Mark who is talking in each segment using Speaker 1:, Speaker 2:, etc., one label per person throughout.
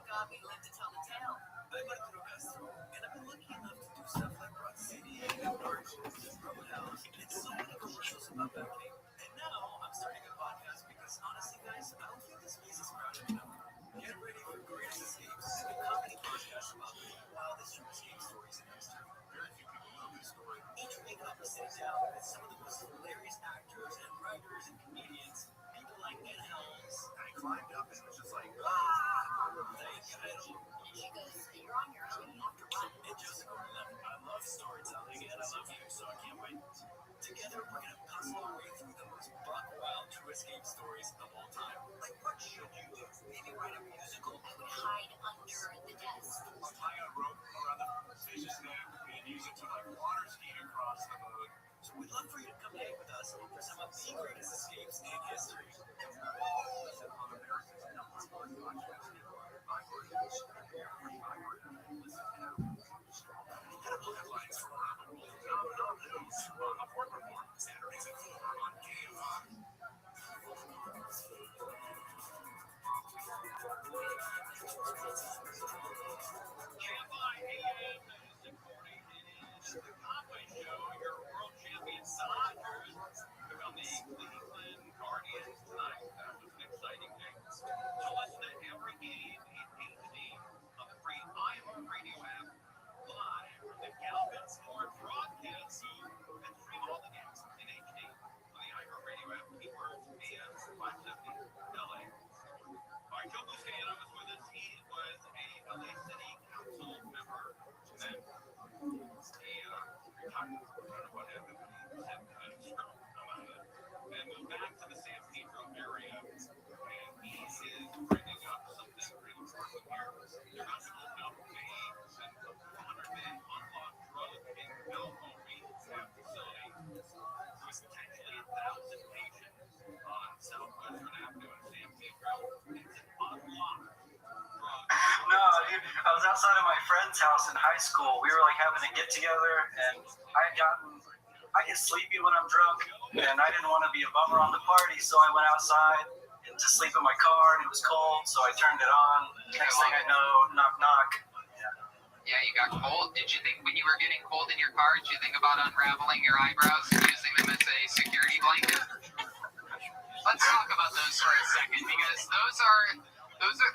Speaker 1: got me left to tell the tale. I'm Arturo Castro, and I've been lucky enough to do stuff like Rock City, Narcos, Roadhouse, and so many commercials about that game. And now I'm starting a podcast because honestly, guys, I don't think this space is crowded enough. Get ready for Greatest Escapes, a comedy podcast about the wildest escape stories in history. Very few people know this story. Each week I'll be sitting down with some of the most hilarious actors and writers and comedians. People like Ed Helms. I climbed up and was just like, ah! She goes, you're on your own, you have to run. And Jessica, I love storytelling, and I love you, so I can't wait. Together, we're going to puzzle our way through the most buck wild true escape stories of all time. Like, what should you do? Maybe write a musical? I would hide under the desk. I'll tie a rope around the fish's neck and use it to, like, water ski across the boat. So we'd love for you to come hang with us for some of the greatest escapes in history. Listen on America's #1 podcast network. Incredible headlines from around the world. Phenomenal news from Upward Report. Saturdays at 4 on KFI. KFI AM 640 is the Conway Show, your world champion Dodgers. They're on the Cleveland Guardians tonight. That was an exciting day. So listen to every game in HD on the free iHeartRadio app, live from the Galvin Sport Broadcast Zone, and stream all the games in HD on the iHeartRadio app. Keyword AM 570 LA. All right, Joe Buscaglia was with us. He was a LA City Council member. Then he retired. I don't know what happened, but he said screw about it. And moved back to the San Pedro area. And he is bringing up something really important here. They're not going to open up a 100-bed unlocked drug and alcohol rehab facility with potentially 1,000 patients on Southwestern Avenue in San Pedro. It's an unlocked drug.
Speaker 2: No, dude, I was outside of my friend's house in high school. We were like having a get together, and I get sleepy when I'm drunk, and I didn't want to be a bummer on the party, so I went outside to sleep in my car, and it was cold, so I turned it on. Next thing I know, knock, knock.
Speaker 3: Yeah, you got cold. Did you think when you were getting cold in your car, did you think about unraveling your eyebrows and using them as a security blanket? Let's talk about those for a second, because those are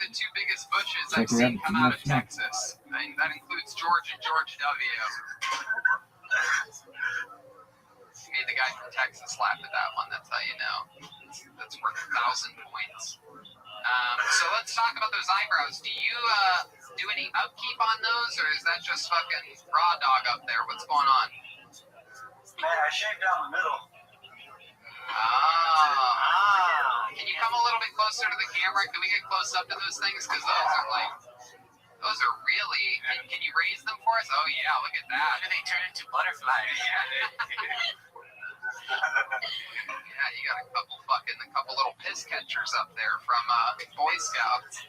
Speaker 3: the two biggest bushes I've seen come out of Texas. And that includes George and George W. Made the guy from Texas laugh at that one. That's how you know. That's worth 1,000 points. So let's talk about those eyebrows. Do you do any upkeep on those, or is that just fucking raw dog up there? What's going on?
Speaker 2: Man, I shaved down the middle.
Speaker 3: Can you come a little bit closer to the camera? Can we get close up to those things? Because those are really, can you raise them for us? Oh yeah, look at that.
Speaker 1: They turn into butterflies.
Speaker 3: Yeah, you got a couple little piss catchers up there from Boy Scouts.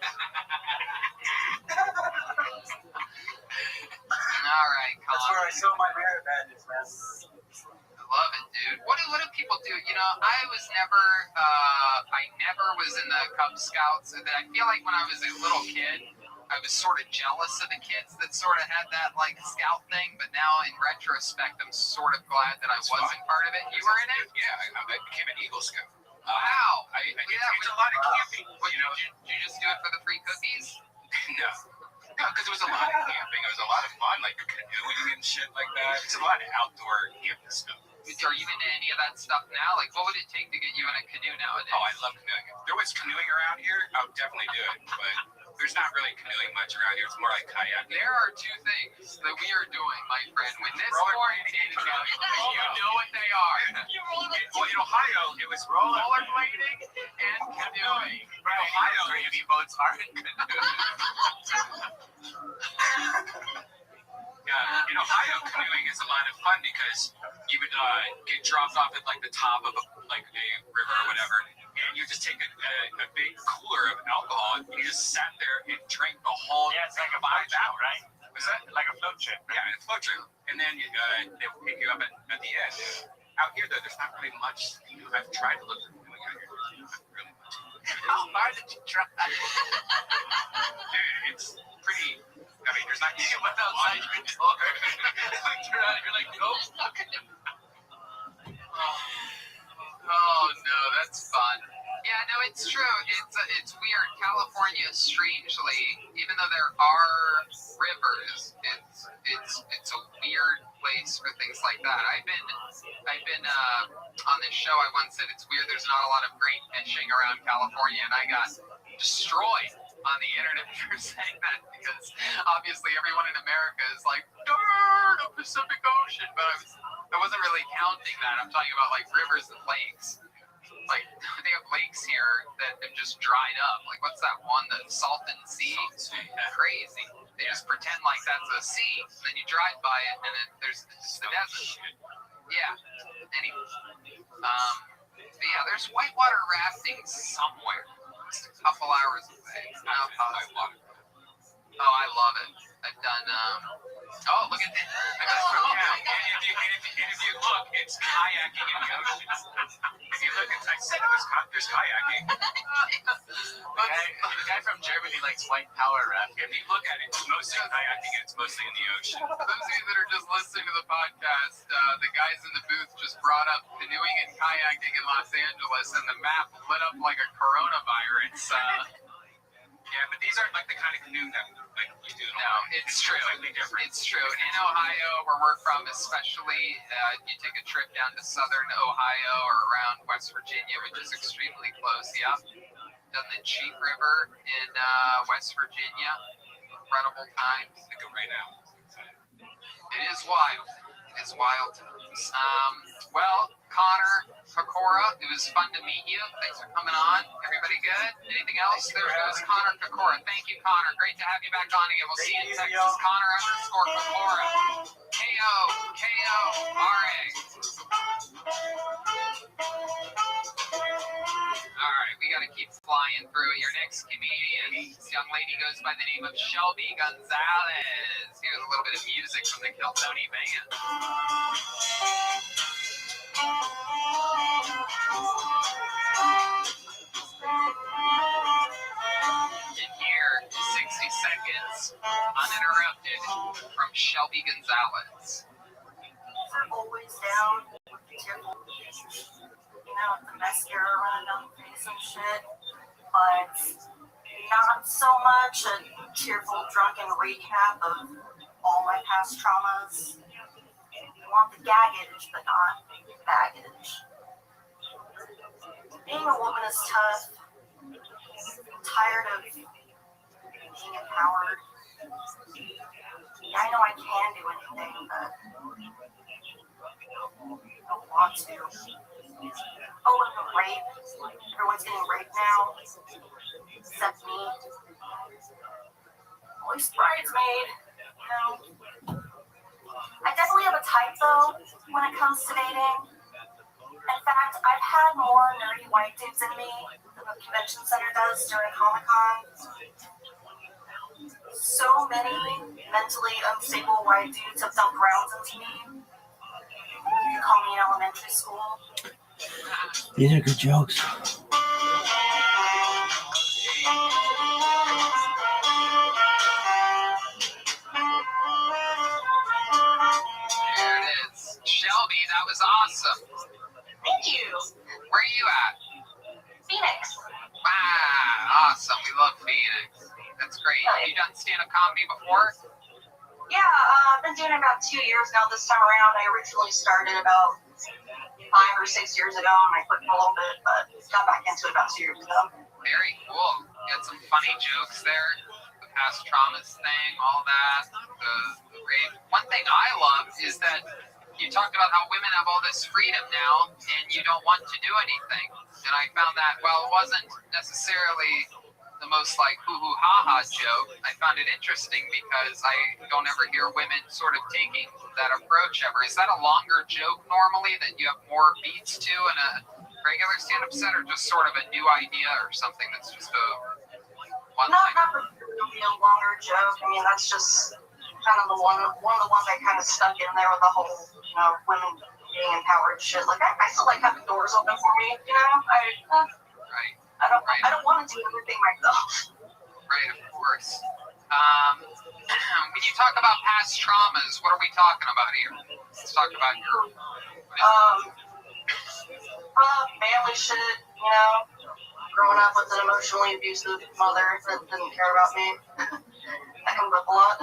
Speaker 3: All right, Colin.
Speaker 2: That's where I sew my merit badges, man.
Speaker 3: I love it, dude. What do people do? You know, I never was in the Cub Scouts. And I feel like when I was a little kid, I was sort of jealous of the kids that sort of had that like scout thing, but now in retrospect, I'm sort of glad that I wasn't part of it. You were in it?
Speaker 4: Yeah, I became an Eagle Scout.
Speaker 3: Wow.
Speaker 4: I did a lot of camping.
Speaker 3: Did you just do it for the free cookies?
Speaker 4: No, because it was a lot of camping. It was a lot of fun, like canoeing and shit like that. It's a lot of outdoor camping stuff.
Speaker 3: Are you into any of that stuff now? Like, what would it take to get you in a canoe nowadays?
Speaker 4: Oh, I love canoeing. If there was canoeing around here, I would definitely do it, but there's not really canoeing much around here. It's more like kayaking.
Speaker 3: There are two things that we are doing, my friend. When this quarantine is out, you know what they are.
Speaker 4: Well, in Ohio, it was
Speaker 3: rollerblading and canoeing.
Speaker 4: In Ohio, heavy boats aren't canoeing. In Ohio, canoeing is a lot of fun because you would get dropped off at like the top of a river or whatever, and you just take a big cooler of alcohol and you just sat there and drank the whole.
Speaker 1: Yeah, it's like a float trip, right?
Speaker 4: Was that
Speaker 1: like a float trip?
Speaker 4: Yeah, a float trip, and then they will pick you up at the end. Out here, though, there's not really much. I've tried to look for canoeing out here. There's not really much.
Speaker 3: How far did you drive?
Speaker 4: Dude, it's pretty. I mean, there's not.
Speaker 3: You get what's outside your door. Turn around and you're like, nope. Oh no, that's fun. Yeah, no, it's true. It's weird. California, strangely, even though there are rivers, it's a weird place for things like that. I've been on this show. I once said it's weird. There's not a lot of great fishing around California, and I got destroyed on the internet for saying that because obviously everyone in America is like, darn, the Pacific Ocean, but I wasn't really counting that. I'm talking about like rivers and lakes. Like, they have lakes here that have just dried up. Like, what's that one? The Salton Sea? Crazy. They just pretend like that's a sea, and then you drive by it, and then there's just the desert. Yeah. Anyway. But yeah, there's whitewater rafting somewhere. Just a couple hours away. Oh, I love it. I've done, oh, look at that.
Speaker 4: And if you look, it's kayaking in the ocean. If you look, I said there's kayaking.
Speaker 3: The guy from Germany likes white power rafting.
Speaker 4: If you look at it, it's mostly kayaking and it's mostly in the ocean.
Speaker 3: For those of you that are just listening to the podcast, the guys in the booth just brought up canoeing and kayaking in Los Angeles, and the map lit up like a coronavirus.
Speaker 4: Yeah, but these aren't like the kind of canoe that like you do.
Speaker 3: No, it's true.
Speaker 4: Completely different.
Speaker 3: It's true. In Ohio, where we're from, especially, you take a trip down to southern Ohio or around West Virginia, which is extremely close. Yep. Done the Cheat River in West Virginia. Incredible times.
Speaker 4: I go right now.
Speaker 3: It is wild. It is wild. Well, Connor Kokora, it was fun to meet you. Thanks for coming on. Everybody good? Anything else? There goes Connor Kokora. Thank you, Connor. Great to have you back on again. We'll see you in Texas. Connor_Kokora. K-O-K-O-R-A. All right, we got to keep flying through. Your next comedian, this young lady goes by the name of Shelby Gonzalez. Here's a little bit of music from the Kiltony Band. And here, 60 seconds, uninterrupted, from Shelby Gonzalez.
Speaker 5: Are always down, tearful, the mascara running down the face and shit, but not so much a tearful, drunken recap of all my past traumas. I want the gaggage, but not baggage. Being a woman is tough. I'm tired of being empowered. Yeah, I know I can do anything, but I don't want to. Oh, and the rape. Everyone's getting raped now, except me. At least bridesmaid, I definitely have a type, though, when it comes to dating. In fact, I've had more nerdy white dudes in me than the convention center does during Comic-Con. So many mentally unstable white dudes have dumped rounds into me. You call me in elementary school.
Speaker 1: These are good jokes.
Speaker 3: There it is. Shelby, that was awesome.
Speaker 5: Thank you.
Speaker 3: Where are you at?
Speaker 5: Phoenix.
Speaker 3: Wow, awesome. We love Phoenix. That's great. Have you done stand-up comedy before?
Speaker 5: Yeah, I've been doing it about 2 years now this time around. I originally started about 5 or 6 years ago, and I quit for a little bit, but got back into it about 2 years ago.
Speaker 3: Very cool. You had some funny jokes there. The past traumas thing, all that. The rape. One thing I love is that you talked about how women have all this freedom now, and you don't want to do anything. And I found that, while it wasn't necessarily the most like hoo-hoo ha-ha joke, I found it interesting because I don't ever hear women sort of taking that approach ever. Is that a longer joke normally that you have more beats to in a regular stand-up set, or just sort of a new idea or something that's just a one line?
Speaker 5: Not really a longer joke. I mean, that's just kind of one of the ones I kind of stuck in there with the whole, women being empowered shit. Like, I still like having doors open for me,
Speaker 3: Right.
Speaker 5: I I don't want to do everything myself.
Speaker 3: Right, of course. When you talk about past traumas, what are we talking about here? Let's talk about your
Speaker 5: Family shit, you know, growing up with an emotionally abusive mother that didn't care about me. That comes up a lot.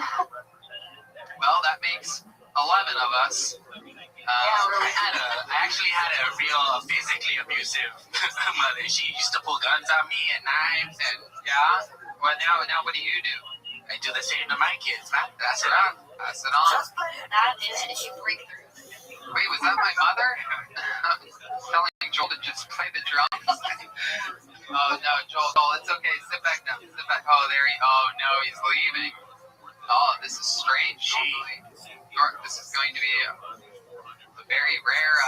Speaker 3: Well, that makes 11 of us.
Speaker 1: I actually had a real physically abusive mother. She used to pull guns on me and knives, and
Speaker 3: Yeah? Well, now what do you do?
Speaker 1: I do the same to my kids. That's it on.
Speaker 3: Pass it on.
Speaker 5: Just put that in and you break through.
Speaker 3: Wait, was that my mother? Telling Joel to just play the drums? Oh, no, Joel, it's okay. Sit back now. Sit back. Oh, oh, no, he's leaving. Oh, this is strange. This is going to be a very rare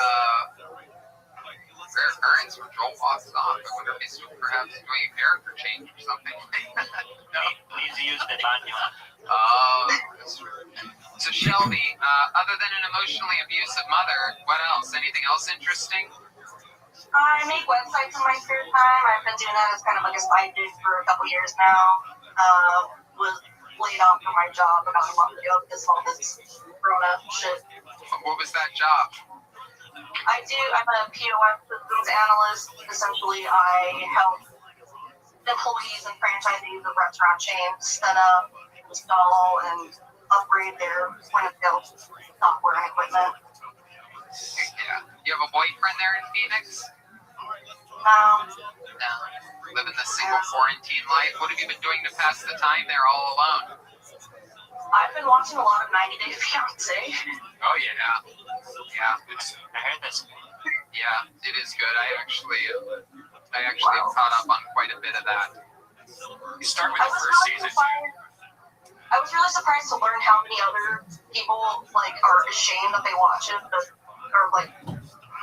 Speaker 3: occurrence where Joel walks off. I wonder if he's perhaps doing a character change or something. No.
Speaker 1: Needs to use the manual.
Speaker 3: Oh, that's true. So Shelby, other than an emotionally abusive mother, what else? Anything else interesting?
Speaker 5: I make websites in my spare time. I've been doing that as kind of like a side gig for a couple years now. Was laid off from my job about a month ago because of all this grown-up shit.
Speaker 3: What was that job?
Speaker 5: I'm a POS systems analyst. Essentially, I help employees and franchisees of restaurant chains set up, install, and upgrade their point-of-sale software and equipment.
Speaker 3: Yeah. You have a boyfriend there in Phoenix?
Speaker 5: No.
Speaker 3: Living the single quarantine life. What have you been doing to pass the time there all alone?
Speaker 5: I've been watching a lot of 90 Day Fiancé.
Speaker 3: Oh, yeah. Yeah.
Speaker 1: I heard this.
Speaker 3: Yeah, it is good. I actually caught up on quite a bit of that.
Speaker 4: You start with the first season.
Speaker 5: I was really surprised to learn how many other people are ashamed that they watch it, but are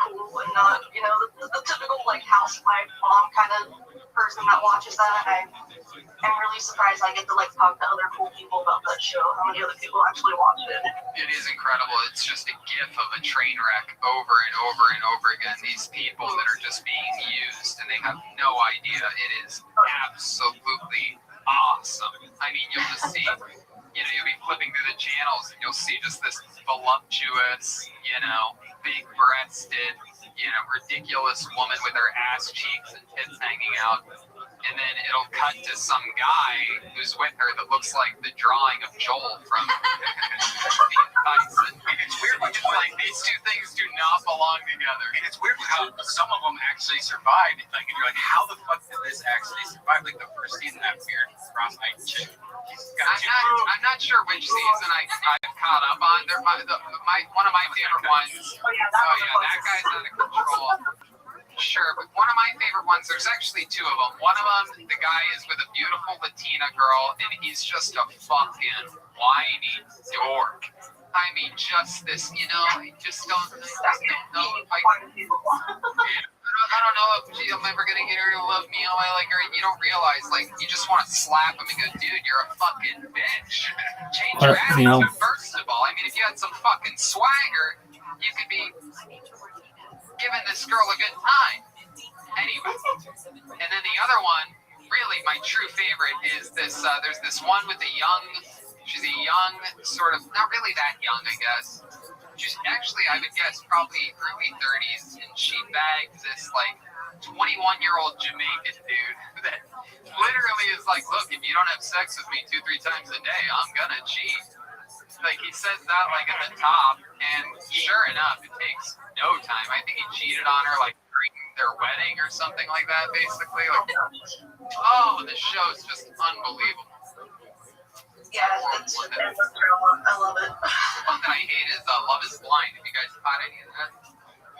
Speaker 5: cool and not, the typical housewife mom kind of person that watches that. I'm really surprised I get to talk to other cool people about that show. How many other people actually watch it?
Speaker 3: It is incredible. It's just a gif of a train wreck over and over and over again. These people that are just being used and they have no idea. It is absolutely awesome. I mean, you'll just see, you'll be flipping through the channels and you'll see just this voluptuous, big-breasted, ridiculous woman with her ass cheeks and tits hanging out. And then it'll cut to some guy who's with her that looks like the drawing of Joel from Tyson.
Speaker 4: It's weird when
Speaker 3: These two things do not belong together.
Speaker 4: and it's weird how some of them actually survived. And you're like, how the fuck did this actually survive? Like the first season, that weird cross-eyed chick.
Speaker 3: I'm not sure which season I've caught up on. One of my favorite ones. Oh yeah, that guy's out of control. Sure, but one of my favorite ones, there's actually two of them. One of them, the guy is with a beautiful Latina girl, and he's just a fucking whiny dork. I mean, just this, I just don't know if I don't know if I'm ever gonna get her to love me how I like her. You don't realize, you just want to slap him and go, dude, you're a fucking bitch. Change your attitude, first of all. I mean, if you had some fucking swagger, you could be giving this girl a good time. Anyway, and then the other one, really my true favorite is this, there's this one with she's a young, sort of, not really that young, I guess. She's actually, I would guess, probably early 30s, and she bagged this, 21-year-old Jamaican dude that literally is like, look, if you don't have sex with me 2-3 times a day, I'm gonna cheat. He says that, at the top, and sure enough, it takes no time. I think he cheated on her, during their wedding or something like that, basically. The show's just unbelievable.
Speaker 5: Yeah, it's I love it.
Speaker 3: One that I hate is Love is Blind. Have you guys caught any of that?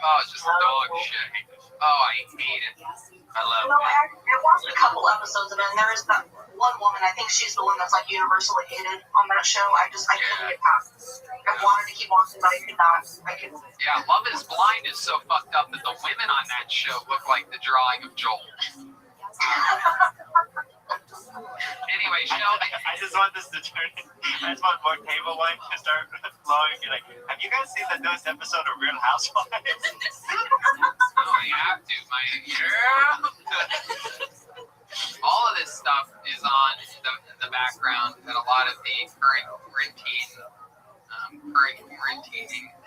Speaker 3: Oh, it's just dog shit. Oh, I hate it. I love it.
Speaker 5: I watched a couple episodes of it, and there is that one woman, I think she's the one that's universally hated on that show. I couldn't get past it. I wanted to keep watching, but I could not.
Speaker 3: Yeah, Love is Blind is so fucked up that the women on that show look like the drawing of Joel. Anyway, Shelby.
Speaker 1: I just want this to turn. I just want more table wine to start flowing. Be like, have you guys seen the newest episode of Real Housewives?
Speaker 3: Oh, you have to, my girl. is on in the background at a lot of the current quarantining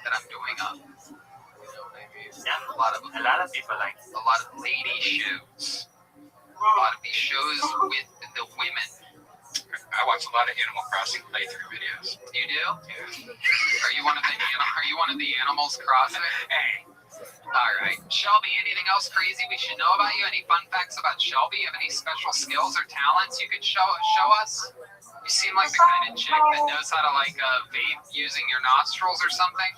Speaker 3: that I'm doing up. You know what I mean?
Speaker 1: Yeah,
Speaker 3: A lot of
Speaker 1: people like
Speaker 3: a lot of lady shows. A lot of these shows with the women.
Speaker 4: I watch a lot of Animal Crossing playthrough videos.
Speaker 3: You do? Are you one of the Animals Crossing?
Speaker 4: Hey,
Speaker 3: All right, Shelby. Anything else crazy we should know about you? Any fun facts about Shelby? You have any special skills or talents you could show us? You seem like the kind of chick that knows how to vape using your nostrils or something.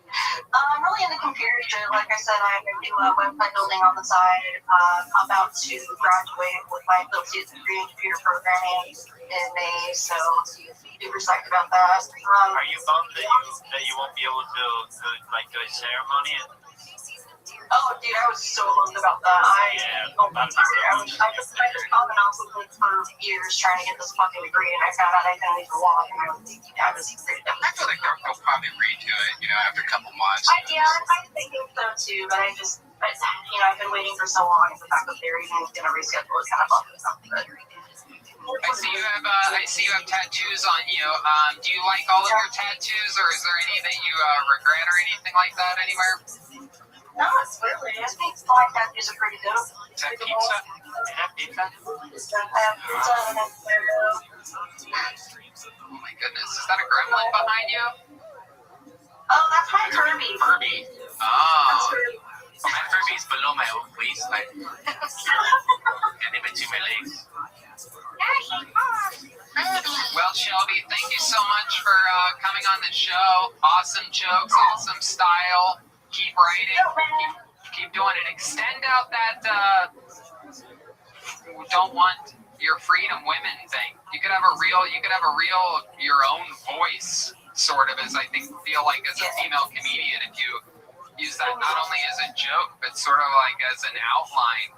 Speaker 5: I'm really into computer shit. Like I said, I do website building on the side. I'm about to graduate with my associate's degree in computer programming in May, so super psyched about that.
Speaker 1: Are you bummed that you won't be able to do a ceremony?
Speaker 5: Oh, dude, I was so bummed about that. I just on and off with it for years trying to get this fucking degree, and I found out I couldn't even walk, and I was pretty
Speaker 4: I feel like they'll probably redo it, after a couple months.
Speaker 5: I'm thinking so too, but I've been waiting for so long, and the fact that they're even going to reschedule is kind of bumping something.
Speaker 3: I see you have tattoos on you. Do you like all of your tattoos, or is there any that you regret or anything like that anywhere?
Speaker 5: No, it's really. I think my tattoos are pretty dope.
Speaker 4: Is that pizza? Is that pizza?
Speaker 5: I have pizza and a
Speaker 3: Oh my goodness, is that a gremlin behind you?
Speaker 5: Oh, that's my Kirby.
Speaker 4: Furby.
Speaker 3: Oh.
Speaker 4: My Furby's below my waist, and in between my legs.
Speaker 3: Well, Shelby, thank you so much for coming on the show. Awesome jokes, awesome style. Keep writing. Keep doing it. Extend out that don't want your freedom women thing. You could have a real your own voice, sort of, as I feel like as a female comedian, if you use that not only as a joke, but sort of like as an outline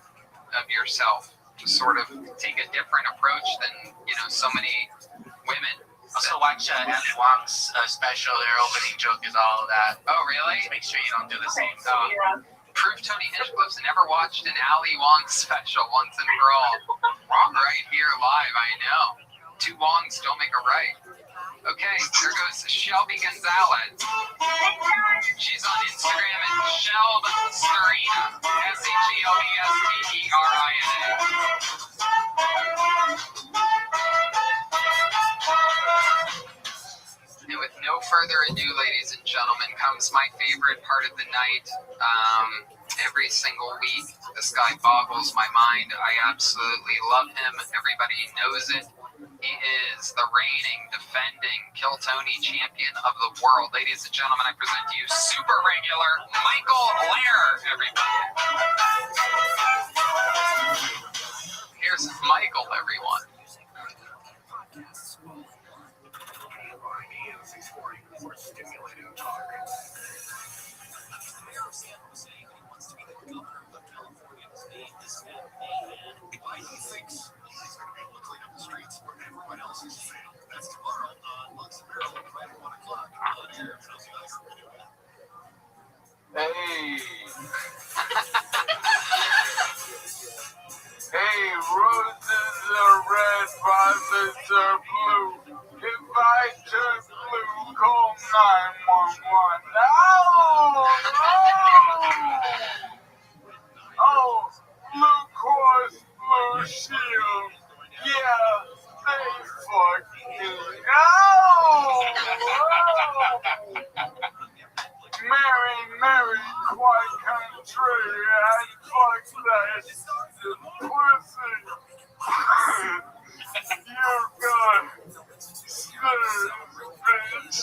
Speaker 3: of yourself, to sort of take a different approach than so many women.
Speaker 2: Also watch Ali Wong's special. Their opening joke is all that.
Speaker 3: Oh, really?
Speaker 2: Make sure you don't do the same.
Speaker 3: Proof Tony Hinchcliffe's never watched an Ali Wong special once and for all. Right here live, I know. Two Wongs don't make a right. Okay, there goes Shelby Gonzalez. She's on Instagram at Shelb Serena. And with no further ado, ladies and gentlemen, comes my favorite part of the night. Every single week, this guy boggles my mind. I absolutely love him. Everybody knows it. He is the reigning, defending Kill Tony champion of the world. Ladies and gentlemen, I present to you super regular Michael Lair, everybody. Here's Michael, everyone.
Speaker 6: Hey. Hey, roses are red, violets are blue. If I turn blue, call 911. Oh, Blue Cross Blue Shield. Yeah, they fuck me. Mary, quite contrary, I fuck that pussy. You got scissors, bitch.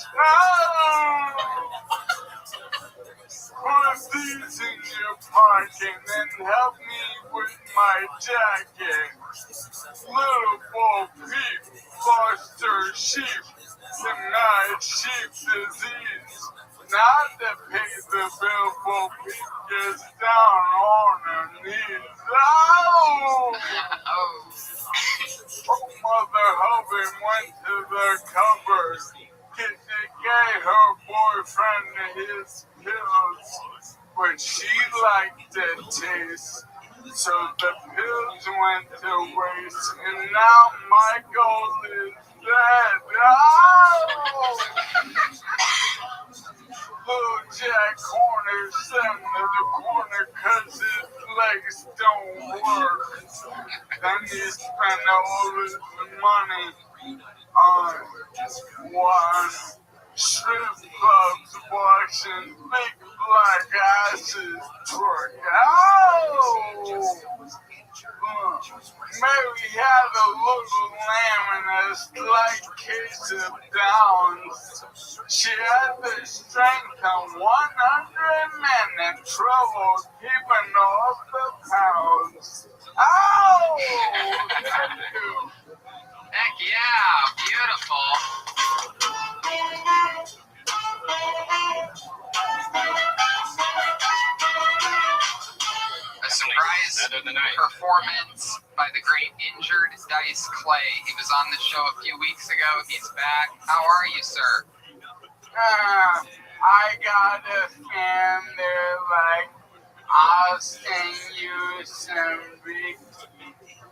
Speaker 6: Put these in your pocket and help me with my jacket. Little Bo Peep lost her sheep. Tonight, sheep disease. Not to pay the bill, Bo Peep gets down on her knees. Oh! Oh, Mother Hubbard went to the cupboard. Gave her boyfriend his pills, but she liked the taste. So the pills went to waste, and now my goal is dead. Oh! Little Jack Horner sent to the corner 'cause his legs don't work. Then he spent all his money on one strip clubs watching big black asses twerk. Oh! Mary had a little lamb and a slight case of Downs. She had the strength of 100 men in trouble keeping off the pounds. Oh! Thank you.
Speaker 3: Heck yeah, beautiful. A surprise performance by the great Injured Dice Clay. He was on the show a few weeks ago. He's back. How are you, sir?
Speaker 6: I got a fan there like Austin Houston Vicky.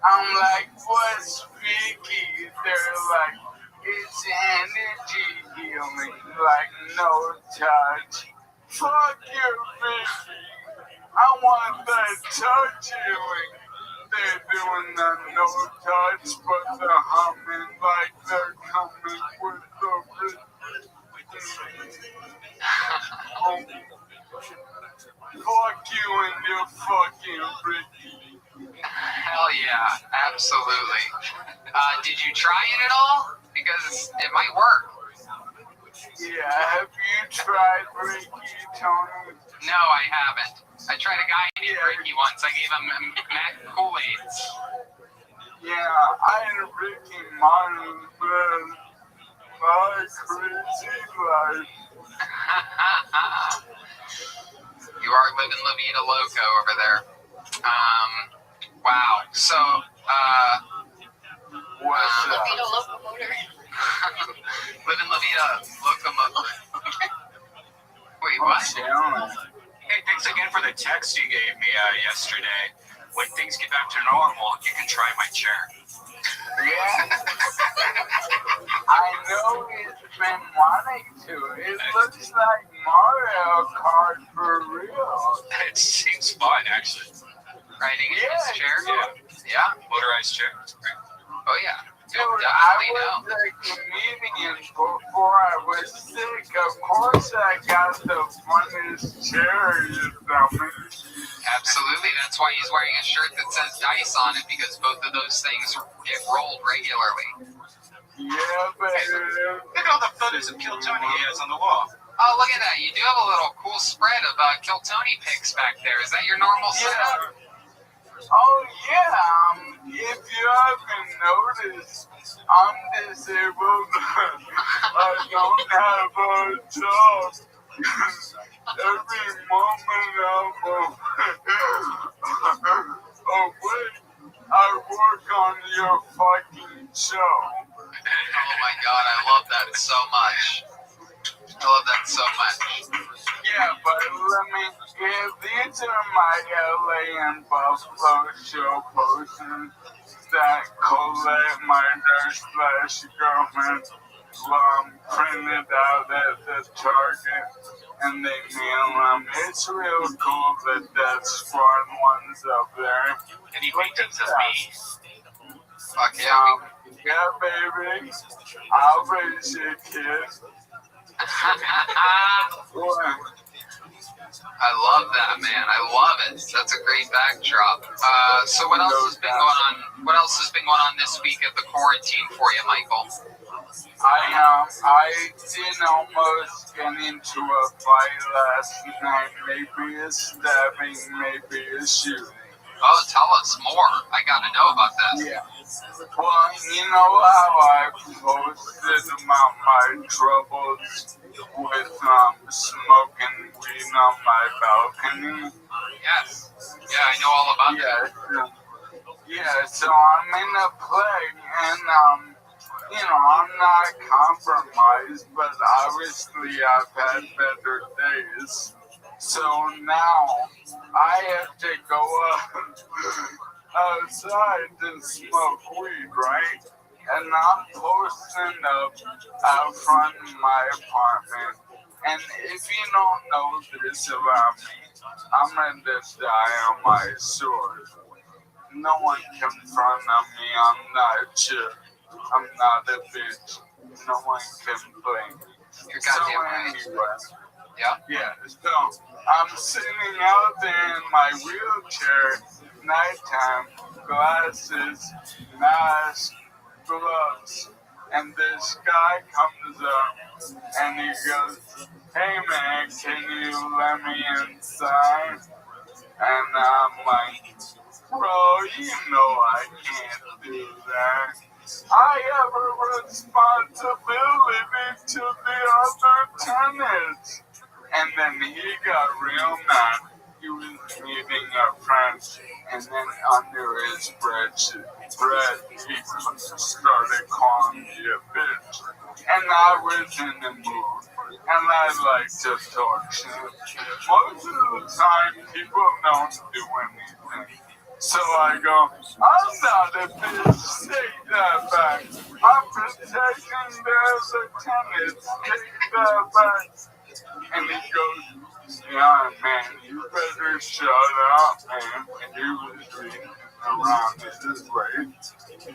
Speaker 6: I'm like, what's Vicky? They're like, it's energy healing, like no touch. Fuck you, Vicky. I want that touch healing. They're doing the no touch, but they're humming like they're coming with the fuck you and your fucking Ricky.
Speaker 3: Hell yeah, absolutely. Did you try it at all? Because it might work.
Speaker 6: Yeah, have you tried Ricky, Tony?
Speaker 3: No, I haven't. I tried a guy named Ricky once. I gave him Mac Kool-Aids.
Speaker 6: Yeah, I had Ricky Martin, but my crazy life.
Speaker 3: You are living La Vida Loco over there. Wow. So,
Speaker 6: What's
Speaker 5: La
Speaker 6: up?
Speaker 5: Vida Locomotor.
Speaker 3: living La Vida Locomotor. Wait, what?
Speaker 4: Hey, thanks again for the text you gave me yesterday. When things get back to normal, you can try my chair.
Speaker 6: Yeah. I know he's been wanting to. It looks like Mario Kart for real.
Speaker 4: It seems fun, actually.
Speaker 3: Riding in his chair?
Speaker 4: Yeah, motorized chair. It's great.
Speaker 3: Oh, yeah.
Speaker 6: Dude, I was a comedian before I was sick. Of course I got the funnest chair, you dummy.
Speaker 3: Absolutely. That's why he's wearing a shirt that says Dice on it, because both of those things get rolled regularly.
Speaker 6: Yeah, baby.
Speaker 4: Look at all the photos of Kill Tony he has on the wall.
Speaker 3: Oh, look at that. You do have a little cool spread of Kill Tony pics back there. Is that your normal setup?
Speaker 6: Oh, yeah. If you haven't noticed, I'm disabled. I don't have a job. Every moment I'm away, I work on your fucking show.
Speaker 3: Oh my god, I love that so much. I love that so much.
Speaker 6: Yeah, but let me give these are my LA and Buffalo show posters that Colette, my nurse/girlfriend, printed out at the Target, and they mail them. It's real cool that that smart one's up there.
Speaker 4: Any paintings of me?
Speaker 3: Fuck yeah.
Speaker 6: Yeah, baby. I'll raise your kid.
Speaker 3: I love that, man. I love it. That's a great backdrop. So what else has been going on? What else has been going on this week at the quarantine for you, Michael?
Speaker 6: I did almost get into a fight last night. Maybe a stabbing, maybe a shooting.
Speaker 3: Oh, tell us more. I gotta know about this.
Speaker 6: Yeah. Well, you know how I posted about my troubles with smoking weed on my balcony?
Speaker 3: Yes. Yeah, I know all about that.
Speaker 6: Yeah, so I'm in a plague, and you know, I'm not compromised, but obviously I've had better days. So now I have to go outside to smoke weed, right? And I'm posting up out front of my apartment. And if you don't know this about me, I'm gonna die on my sword. No one can front on me, I'm not chill. I'm not a bitch. No one can blame me.
Speaker 3: You're
Speaker 6: So
Speaker 3: goddamn right.
Speaker 6: anyway,
Speaker 3: Yeah.
Speaker 6: so I'm sitting out there in my wheelchair, nighttime, glasses, mask, gloves, and this guy comes up and he goes, "Hey man, can you let me inside?" And I'm like, "Bro, you know I can't do that. I have a responsibility to the other tenants." And then he got real mad. He was meeting a friend, and then under his breath, he started calling me a bitch. And I was in the mood, and I like to talk shit. Most of the time, people don't do anything. So I go, "I'm not a bitch, take that back. I'm protecting the other tenants, take that back." And he goes, "Yeah, man, you better shut up, man." And he was reading around his way.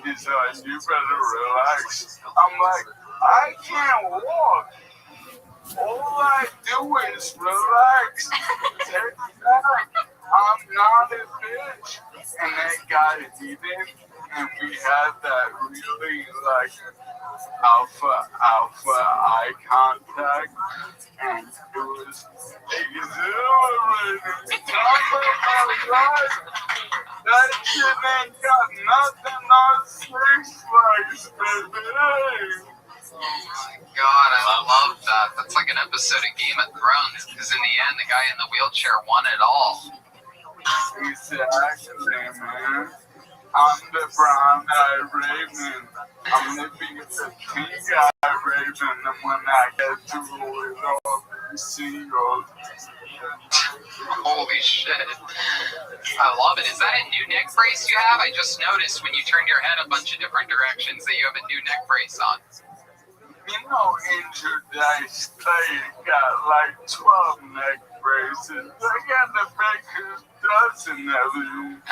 Speaker 6: He's like, "You better relax." I'm like, "I can't walk. All I do is relax. Take that. I'm not a bitch." And that got heated, and we had that really like alpha eye contact, and it was exhilarating. I'm like, that shit ain't got nothing on sex life, baby.
Speaker 3: Oh my god, I love that. That's like an episode of Game of Thrones, because in the end, the guy in the wheelchair won it all.
Speaker 6: Exactly, man. I'm the brown-eyed raven. I'm the pink-eyed raven, and when I get to with all these seagulls.
Speaker 3: Holy shit. I love it. Is that a new neck brace you have? I just noticed when you turn your head a bunch of different directions that you have a new neck brace on.
Speaker 6: You know, Injured Clay got like 12 neck braces. I got the baker's dozen of them.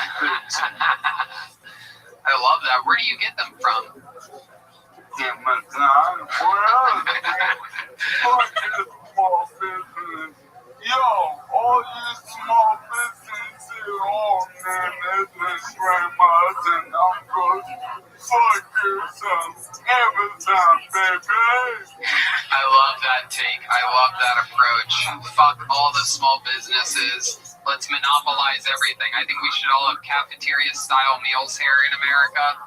Speaker 3: I love that. Where do you get them from?
Speaker 6: Amazon. Where else? Fuck this small business. Yo, all you small businesses, oh man, that's grandmas and uncles. Fuck yourself. Amazon, baby.
Speaker 3: I love that take. I love that approach. Fuck all the small businesses. Let's monopolize everything. I think we should all have cafeteria-style meals here in America.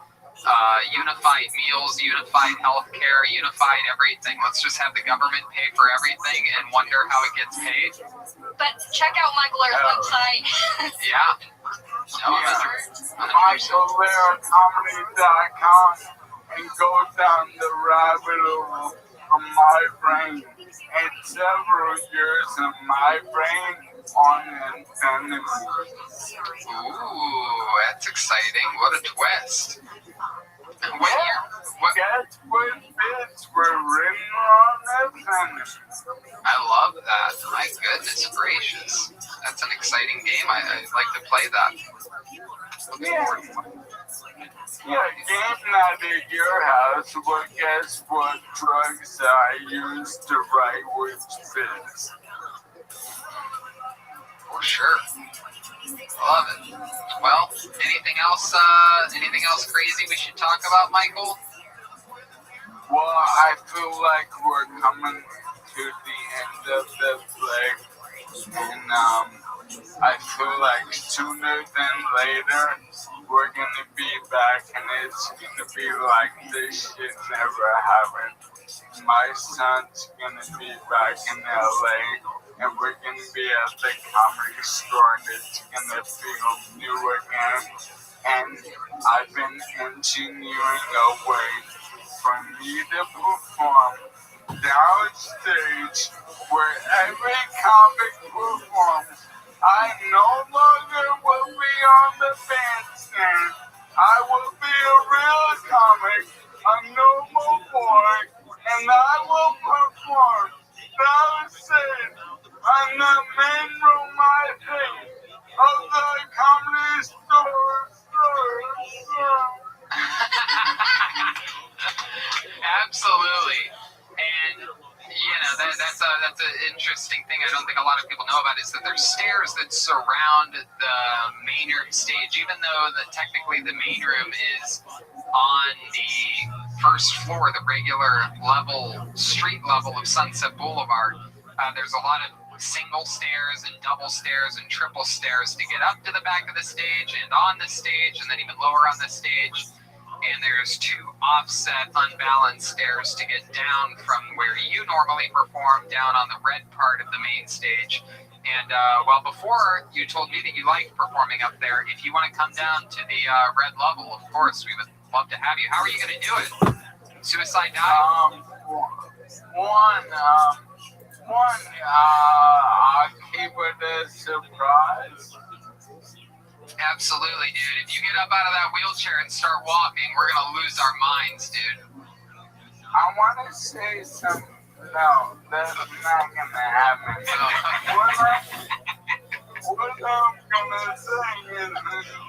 Speaker 3: Unified meals, unified healthcare, unified everything. Let's just have the government pay for everything and wonder how it gets paid.
Speaker 5: But check out Michael Lair's website.
Speaker 3: Yeah. No,
Speaker 6: MichaelLairComedy.com, and go down the rabbit hole of my brain and several years of my brain on infinity.
Speaker 3: Ooh, that's exciting. What a twist.
Speaker 6: Guess what bits were written on infinity?
Speaker 3: I love that. My goodness gracious. That's an exciting game. I'd like to play that.
Speaker 6: Yeah, game night at your house, but guess what drugs I used to write which bits?
Speaker 3: For sure. Love it. Well, anything else crazy we should talk about, Michael?
Speaker 6: Well, I feel like we're coming to the end of the play, and I feel like sooner than later we're gonna be back, and it's gonna be like this shit never happened. My son's gonna be back in LA, and we're gonna be at the comedy store, and it's gonna feel new again. And I've been engineering a way for me to perform downstage where every comic performs. I no longer will be on the bandstand. I will be a real comic, a normal boy, and I will perform. Downstage on the main room, I think, of the Comedy Store.
Speaker 3: Absolutely. And that's an interesting thing I don't think a lot of people know about is that there's stairs that surround the main room stage, even though technically the main room is on the first floor, the regular level, street level of Sunset Boulevard. There's a lot of single stairs and double stairs and triple stairs to get up to the back of the stage and on the stage and then even lower on the stage. And there's two offset, unbalanced stairs to get down from where you normally perform down on the red part of the main stage. And well, before you told me that you liked performing up there, if you want to come down to the red level, of course, we would love to have you. How are you going to do it? Suicide dive?
Speaker 6: I'll keep it a surprise.
Speaker 3: Absolutely, dude. If you get up out of that wheelchair and start walking, we're going to lose our minds, dude.
Speaker 6: I want to say something. No, that's not going to happen. What I'm going to say is in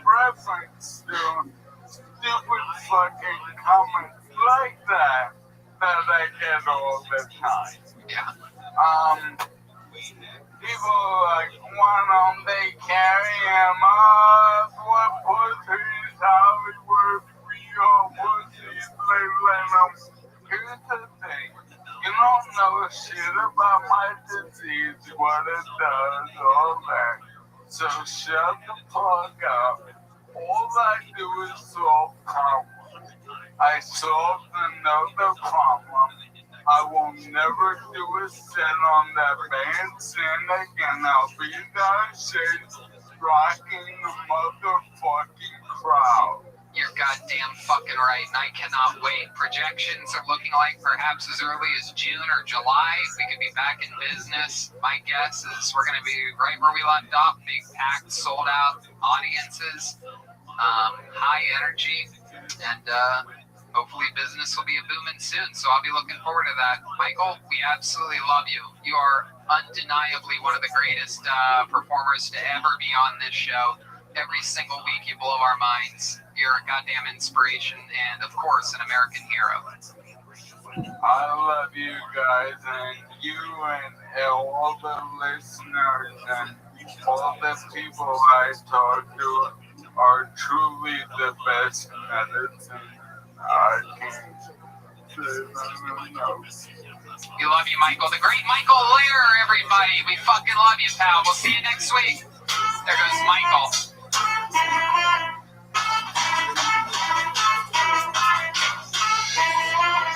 Speaker 6: reference to stupid fucking comments like that I get all the time.
Speaker 3: Yeah.
Speaker 6: People like, why don't they carry him off? What pussies, Hollywood, we all pussies, they let them. Here's the thing, you don't know shit about my disease, what it does, all that. So shut the fuck up. All I do is solve problems. I solved another problem. I will never do a set on that bandstand again. I'll be downstairs rocking the motherfucking crowd.
Speaker 3: You're goddamn fucking right, and I cannot wait. Projections are looking like perhaps as early as June or July. We could be back in business. My guess is we're going to be right where we left off. Big packed, sold out audiences, high energy, and hopefully business will be a booming soon, so I'll be looking forward to that. Michael, we absolutely love you. You are undeniably one of the greatest performers to ever be on this show. Every single week you blow our minds. You're a goddamn inspiration and, of course, an American hero.
Speaker 6: I love you guys and you and all the listeners and all the people I talk to are truly the best medicine. I can't say that enough.
Speaker 3: We love you, Michael. The great Michael Lear, everybody. We fucking love you, pal. We'll see you next week. There goes Michael.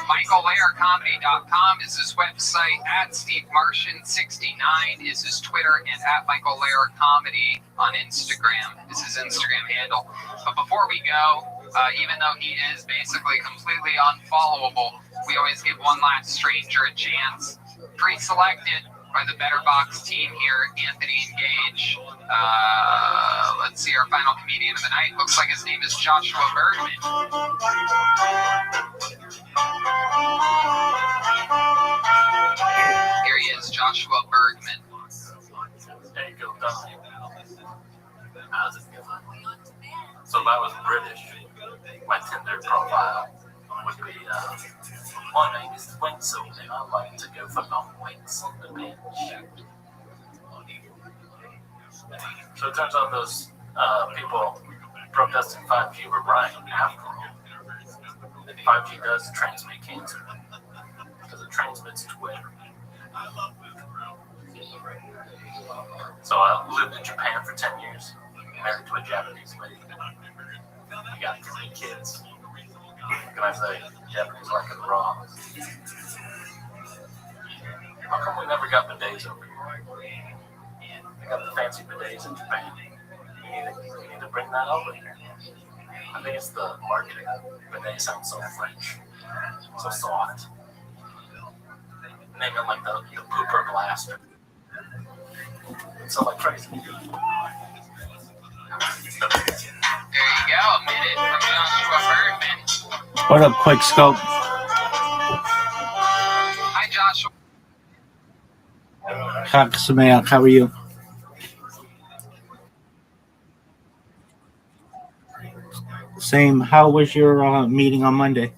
Speaker 3: MichaelLairComedy.com is his website. At SteveMartian69 is his Twitter, and at MichaelLairComedy on Instagram is his Instagram handle. But before we go, even though he is basically completely unfollowable, we always give one last stranger a chance. Pre-selected by the Better Box team here, Anthony Engage. Let's see, our final comedian of the night. Looks like his name is Joshua Bergman. Here he is, Joshua Bergman.
Speaker 7: There you go, Don. How's it going? So if I was British, my Tinder profile would be, my name is Winsel, and I like to go for long waits on the beach. So it turns out those people protesting 5G were right after all. 5G does transmit cancer because it transmits Twitter. So I lived in Japan for 10 years, married to a Japanese lady. We got 3 kids. Can I say, Japanese like it raw? How come we never got bidets over here? They got the fancy bidets in Japan. We need to bring that over here. I think it's the marketing. Bidet sounds so French, so soft. name it like the pooper blaster. So like crazy.
Speaker 3: There you go, a minute from Joshua Bergman.
Speaker 1: What up, Quick Scope?
Speaker 3: Hi, Joshua.
Speaker 1: Chag Sameach, how are you? Same. How was your meeting on Monday?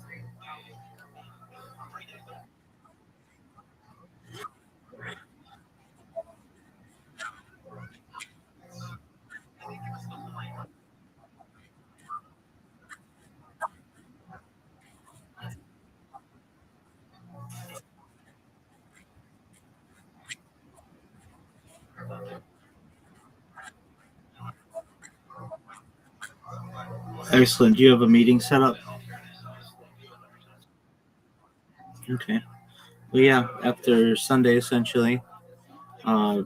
Speaker 1: Excellent. Do you have a meeting set up? Okay. Well, yeah, after Sunday, essentially. Uh,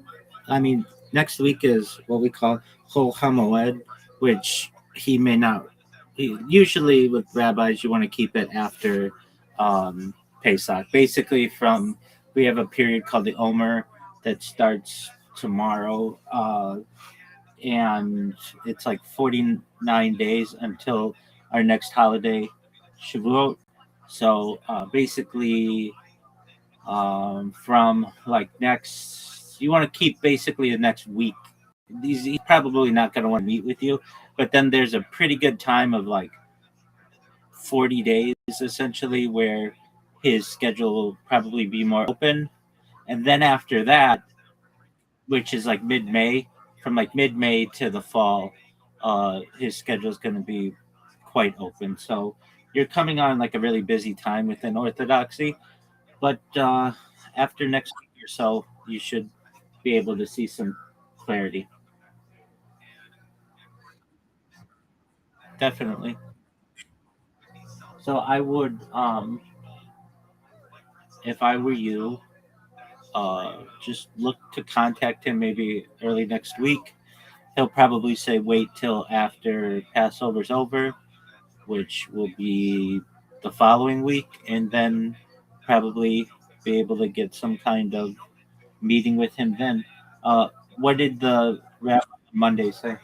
Speaker 1: I mean, next week is what we call Chol HaMoed, which he may not. Usually, with rabbis, you want to keep it after Pesach. Basically, we have a period called the Omer that starts tomorrow, and it's like 49 days until our next holiday, Shavuot. So basically, from like you want to keep basically the next week. He's probably not going to want to meet with you, but then there's a pretty good time of like 40 days essentially where his schedule will probably be more open. And then after that, which is like mid-May, from like mid-May to the fall, his schedule is going to be quite open. So you're coming on like a really busy time within Orthodoxy, but after next week or so, you should be able to see some clarity. Definitely. So I would, if I were you, just look to contact him maybe early next week. He'll probably say wait till after Passover's over, which will be the following week, and then probably be able to get some kind of meeting with him then. Uh, what did the rabbi on Monday say?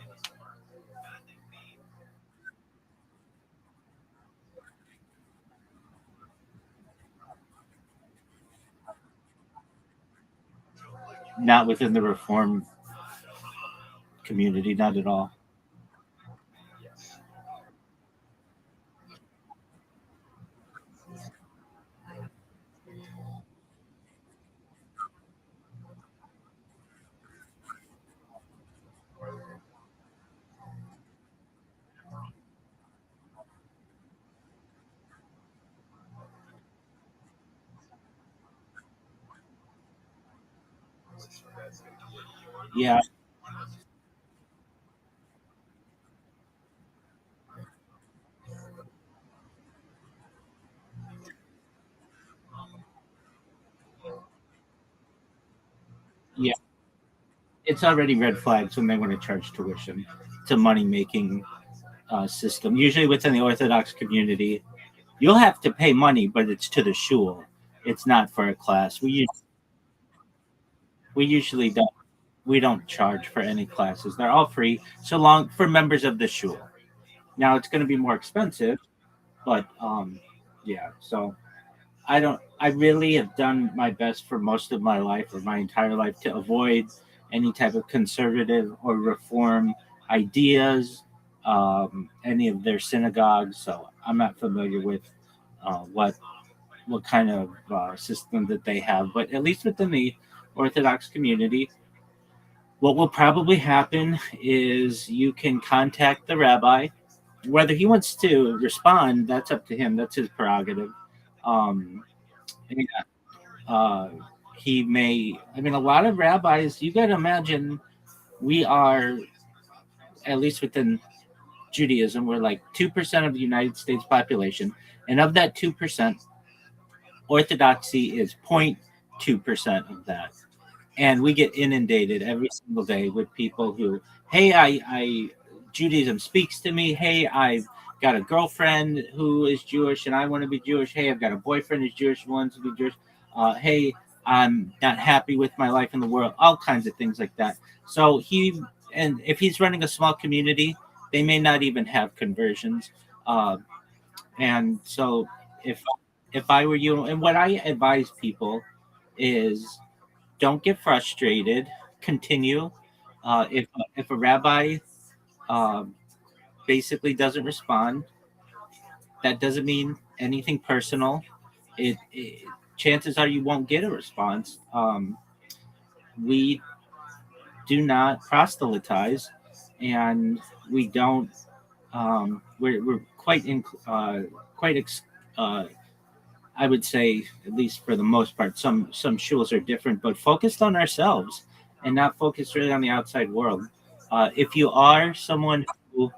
Speaker 1: Not within the Reform community, not at all. Yeah, yeah. It's already red flags when they want to charge tuition. It's a money making system. Usually within the Orthodox community, you'll have to pay money, but it's to the shul. It's not for a class. We usually don't. We don't charge for any classes. They're all free, so long for members of the shul. Now it's going to be more expensive, but yeah. So I don't. I really have done my best for most of my life, or my entire life, to avoid any type of conservative or reform ideas, any of their synagogues. So I'm not familiar with what kind of system that they have, but at least within the Orthodox community, what will probably happen is you can contact the rabbi. Whether he wants to respond, that's up to him. That's his prerogative. Um, yeah, uh, he may. I mean, a lot of rabbis. You got to imagine we are, at least within Judaism, we're like 2% of the United States population, and of that 2%, Orthodoxy is 0.2% of that. And we get inundated every single day with people who, hey, I Judaism speaks to me. Hey, I've got a girlfriend who is Jewish and I want to be Jewish. Hey, I've got a boyfriend who's Jewish, wants to be Jewish. Hey, I'm not happy with my life in the world, all kinds of things like that. So and if he's running a small community, they may not even have conversions. Uh, and so if if I were you, and what I advise people is don't get frustrated. Continue. If a rabbi um, basically doesn't respond, that doesn't mean anything personal. It chances are you won't get a response. We do not proselytize, and we don't. We're quite quite I would say, at least for the most part, some shuls are different, but focused on ourselves and not focused really on the outside world. If you are someone who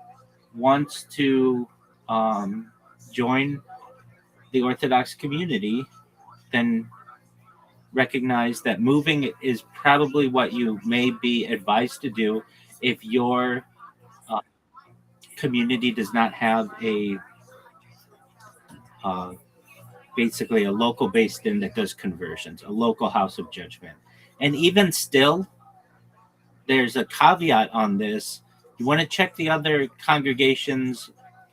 Speaker 1: wants to um, join the Orthodox community, then recognize that moving is probably what you may be advised to do if your uh, community does not have a uh, basically a local based in that does conversions, a local house of judgment. And even still, there's a caveat on this. You want to check the other congregations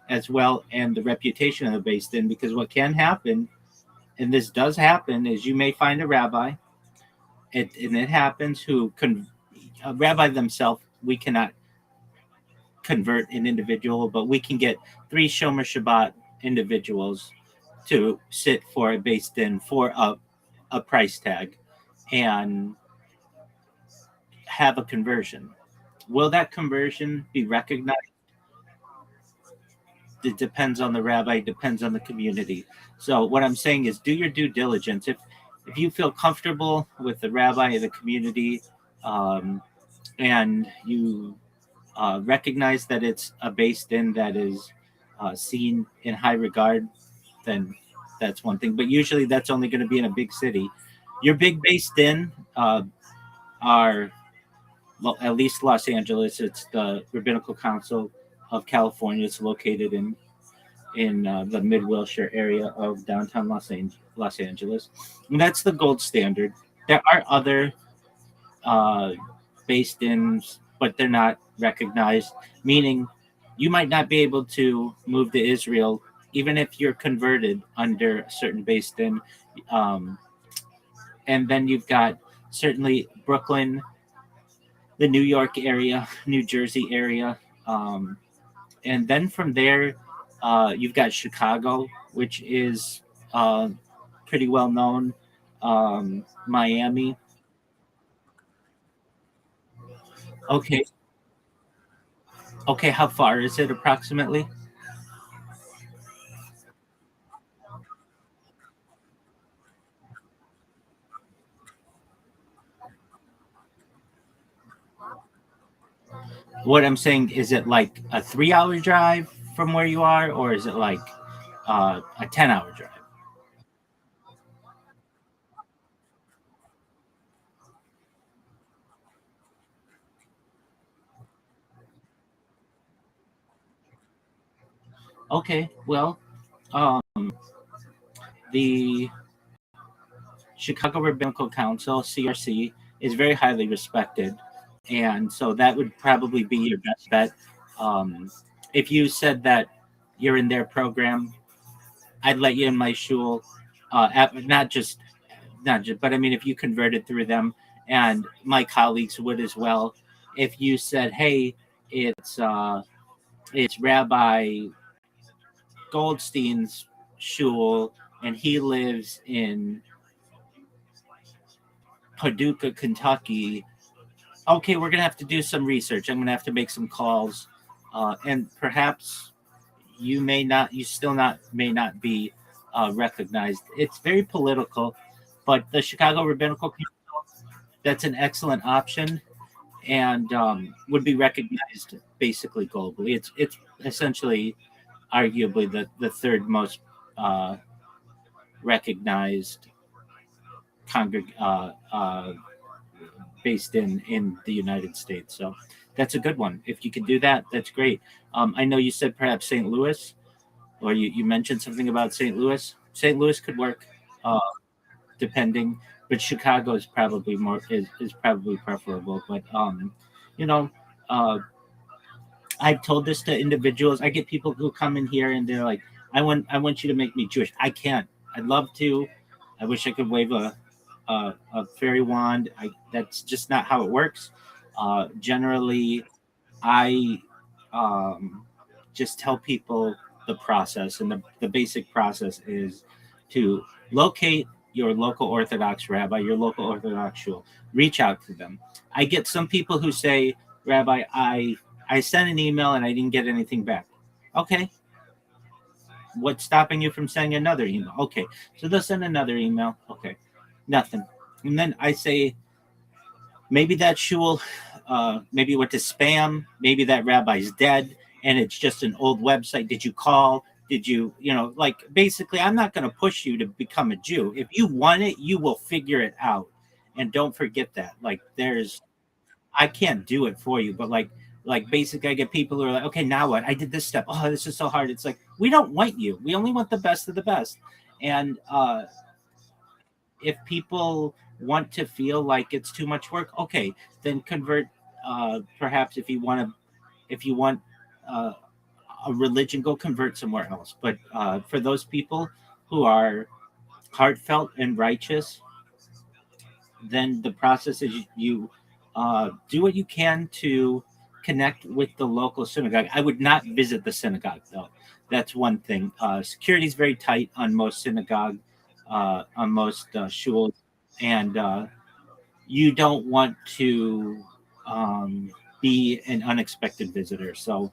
Speaker 1: as well and the reputation of the based in, because what can happen, and this does happen, is you may find a rabbi, and it happens, a rabbi themselves, we cannot convert an individual, but we can get 3 Shomer Shabbat individuals to sit for a based in for a price tag and have a conversion. Will that conversion be recognized? It depends on the rabbi, depends on the community. So what I'm saying is do your due diligence. If you feel comfortable with the rabbi of the community, um, and you recognize that it's a based in that is seen in high regard, then that's one thing. But usually that's only going to be in a big city. Your big based in are, well, at least Los Angeles. It's the Rabbinical Council of California. It's located in the Mid Wilshire area of downtown Los Angeles. And that's the gold standard. There are other uh, based ins, but they're not recognized, meaning you might not be able to move to Israel even if you're converted under a certain based in. Um, and then you've got certainly Brooklyn, the New York area, New Jersey area. And then from there, you've got Chicago, which is uh, pretty well known. Miami. Okay. Okay. How far is it approximately? What I'm saying, is it like a 3 hour drive from where you are, or is it like a 10 hour drive? Okay. Well, um, the Chicago Rabbinical Council (CRC) is very highly respected, and so that would probably be your best bet. Um, if you said that you're in their program, I'd let you in my shul. Not just, but I mean, if you converted through them, and my colleagues would as well. If you said, "Hey, it's Rabbi Goldstein's shul, and he lives in Paducah, Kentucky," okay, we're gonna have to do some research. I'm gonna have to make some calls, and perhaps you still not may not be recognized. It's very political, but the Chicago Rabbinical Council, that's an excellent option, and would be recognized basically globally. It's essentially, arguably, the third most uh, recognized based in the United States. So that's a good one. If you can do that, that's great. I know you said perhaps St. Louis, or you mentioned something about St. Louis. St. Louis could work. Uh, depending, but Chicago is probably is probably preferable. But you know, uh, I've told this to individuals. I get people who come in here and they're like, I want you to make me Jewish. I can't. I'd love to. I wish I could wave a fairy wand. That's just not how it works. Generally, I just tell people the process, and the basic process is to locate your local Orthodox rabbi, your local Orthodox shul. Reach out to them. I get some people who say, Rabbi, I sent an email and I didn't get anything back. Okay. What's stopping you from sending another email? Okay. So they'll send another email. Okay. Nothing. And then I say, maybe that shul, maybe it went to spam. Maybe that rabbi's dead and it's just an old website. Did you call? Did you, like basically, I'm not going to push you to become a Jew. If you want it, you will figure it out. And don't forget that. Like, I can't do it for you, but like basically, I get people who are like, okay, now what? I did this step. Oh, this is so hard. It's like, we don't want you. We only want the best of the best. And if people want to feel like it's too much work, okay, then convert. Perhaps if you want uh, a religion, go convert somewhere else. But for those people who are heartfelt and righteous, then the process is you do what you can to connect with the local synagogue. I would not visit the synagogue though. That's one thing. Security is very tight on most on most shuls, and you don't want to be an unexpected visitor. So,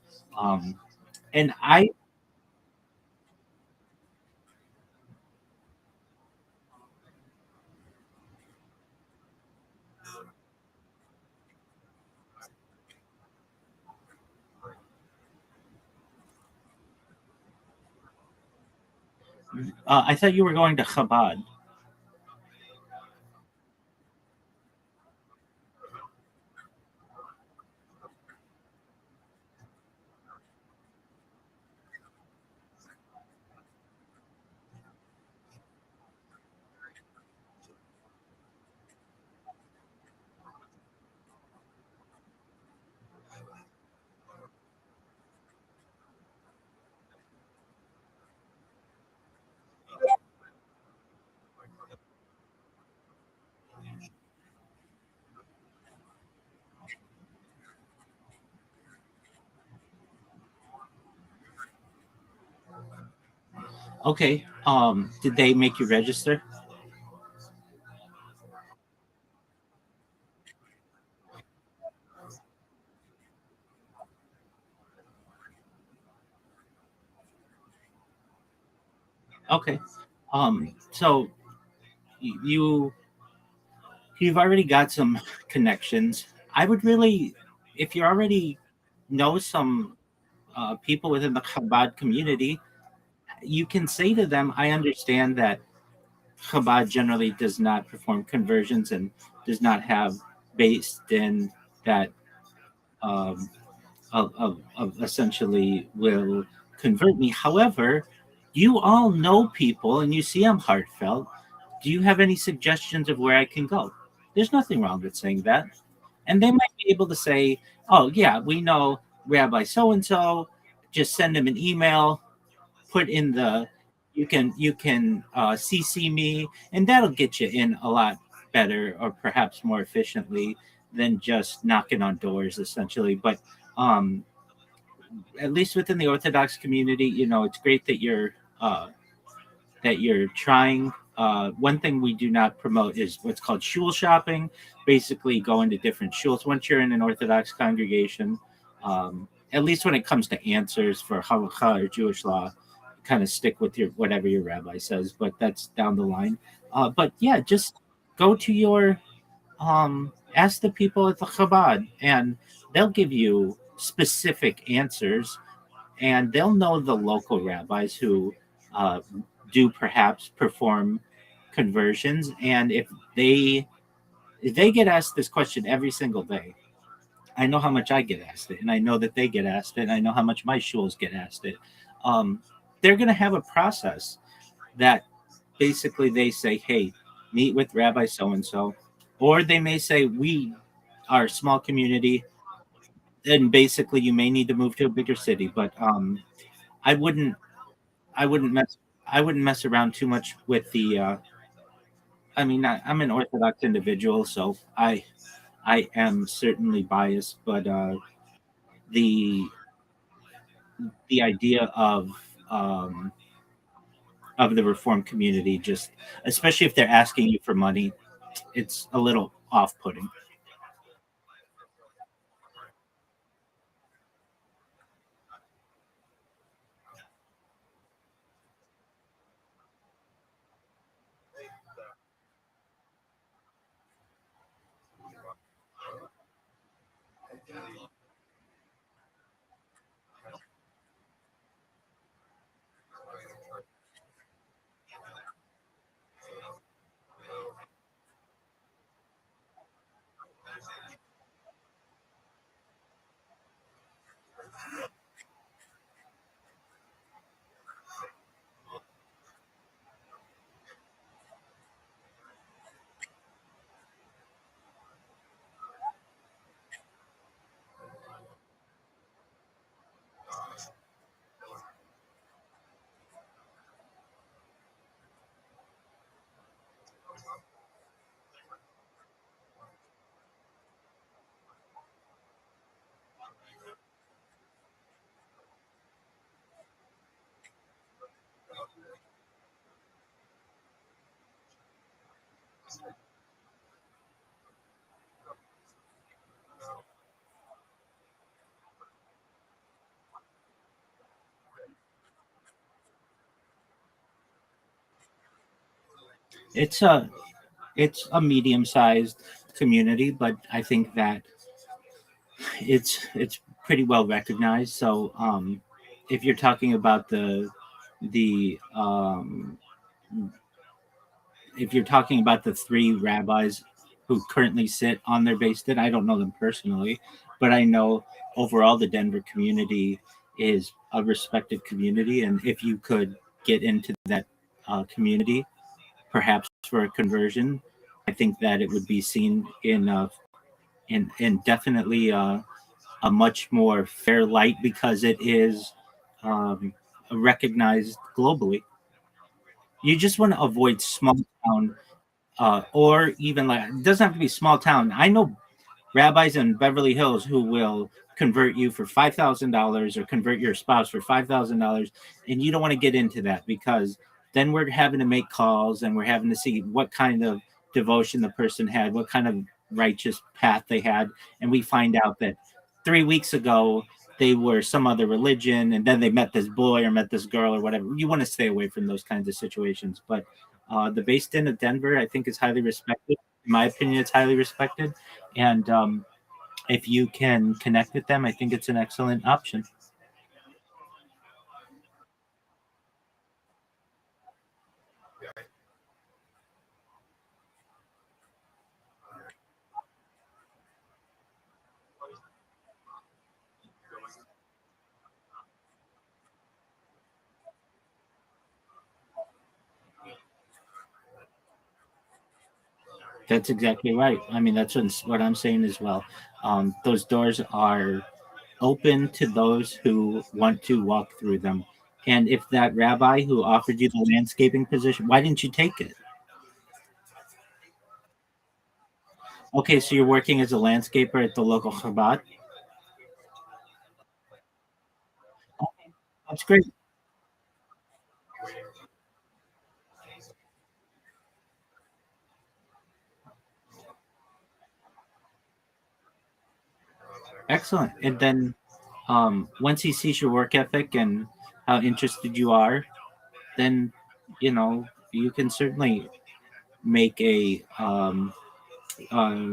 Speaker 1: and I thought you were going to Chabad. Okay. Did they make you register? Okay. So you you've already got some connections. I would really, if you already know some people within the Chabad community, you can say to them, I understand that Chabad generally does not perform conversions and does not have based in that um, of essentially will convert me. However, you all know people and you see I'm heartfelt. Do you have any suggestions of where I can go? There's nothing wrong with saying that. And they might be able to say, oh, yeah, we know Rabbi so and so. Just send them an email, put in the, you can CC me, and that'll get you in a lot better or perhaps more efficiently than just knocking on doors, essentially. But um, at least within the Orthodox community, it's great that you're trying. One thing we do not promote is what's called shul shopping, basically going to different shuls. Once you're in an Orthodox congregation, at least when it comes to answers for halakha or Jewish law, kind of stick with your whatever your rabbi says, but that's down the line. But yeah, just go to your ask the people at the Chabad, and they'll give you specific answers, and they'll know the local rabbis who uh, do perhaps perform conversions. And if they get asked this question every single day, I know how much I get asked it, and I know that they get asked it, and I know how much my shuls get asked it. Um, they're going to have a process that basically they say, hey, meet with Rabbi so and so, or they may say we are a small community, and basically you may need to move to a bigger city. But I wouldn't I wouldn't mess I wouldn't mess around too much with the. I mean, I'm an Orthodox individual, so I am certainly biased, but the the idea um, of the Reform community, just especially if they're asking you for money, it's a little off-putting. It's a medium-sized community, but I think that it's pretty well recognized. So if you're talking about the if you're talking about the three rabbis who currently sit on their base, I don't know them personally, but I know overall the Denver community is a respected community, and if you could get into that community, perhaps for a conversion, I think that it would be seen in definitely a much more fair light because it is um, recognized globally. You just want to avoid small town, or even like it doesn't have to be small town. I know rabbis in Beverly Hills who will convert you for $5,000 or convert your spouse for $5,000, and you don't want to get into that because then we're having to make calls and we're having to see what kind of devotion the person had, what kind of righteous path they had, and we find out that 3 weeks ago they were some other religion, and then they met this boy or met this girl or whatever. You want to stay away from those kinds of situations, but the base din of Denver, I think, is highly respected. In my opinion, it's highly respected, and if you can connect with them, I think it's an excellent option. That's exactly right. I mean, that's what I'm saying as well. Those doors are open to those who want to walk through them. And if that rabbi who offered you the landscaping position, why didn't you take it? Okay, so you're working as a landscaper at the local Chabad. That's great. Excellent. And then once he sees your work ethic and how interested you are, then you can certainly make a uh,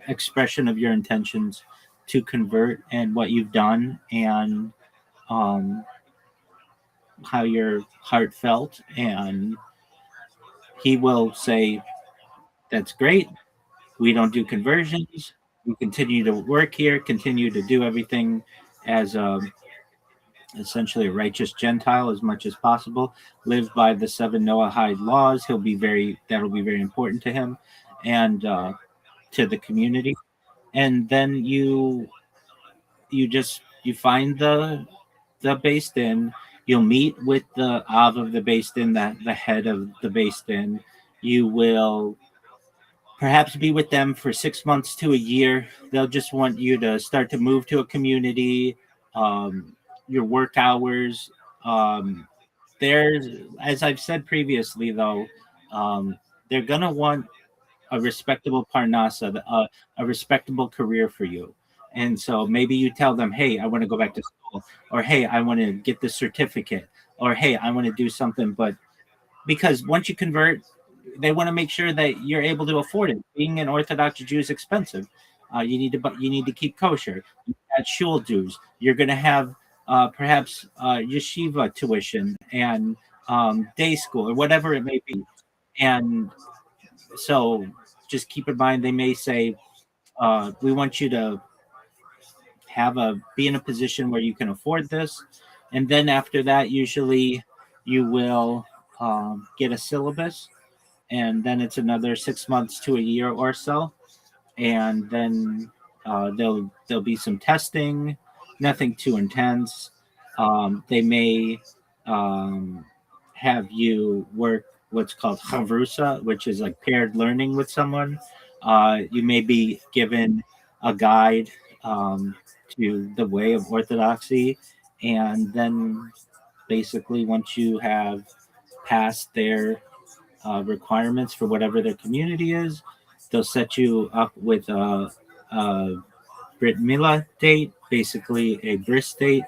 Speaker 1: expression of your intentions to convert and what you've done and um, how your heart felt, and he will say, "That's great. We don't do conversions. We continue to work here, continue to do everything as essentially a righteous Gentile as much as possible, live by the seven Noahide laws. That'll be very important to him and to the community. And then you find the based in. You'll meet with the Av of the based in, the head of the based in. You will perhaps be with them for 6 months to a year. They'll just want you to start to move to a community, um, your work hours. Um, there's, as I've said previously, though, they're gonna want a respectable parnasa, a respectable career for you. And so maybe you tell them, hey, I want to go back to school, or hey, I want to get this certificate, or hey, I want to do something. But because once you convert, they want to make sure that you're able to afford it. Being an Orthodox Jew is expensive. You need to keep kosher. You got shul dues. You're going to have perhaps yeshiva tuition and day school or whatever it may be. And so just keep in mind they may say we want you to be in a position where you can afford this, and then after that usually you will get a syllabus, and then it's another 6 months to a year or so, and then there'll be some testing, nothing too intense. They may um, have you work what's called chavrusa, which is like paired learning with someone. You may be given a guide to the way of orthodoxy, and then basically once you have passed their requirements for whatever their community is, they'll set you up with a Brit Mila date, basically a bris date,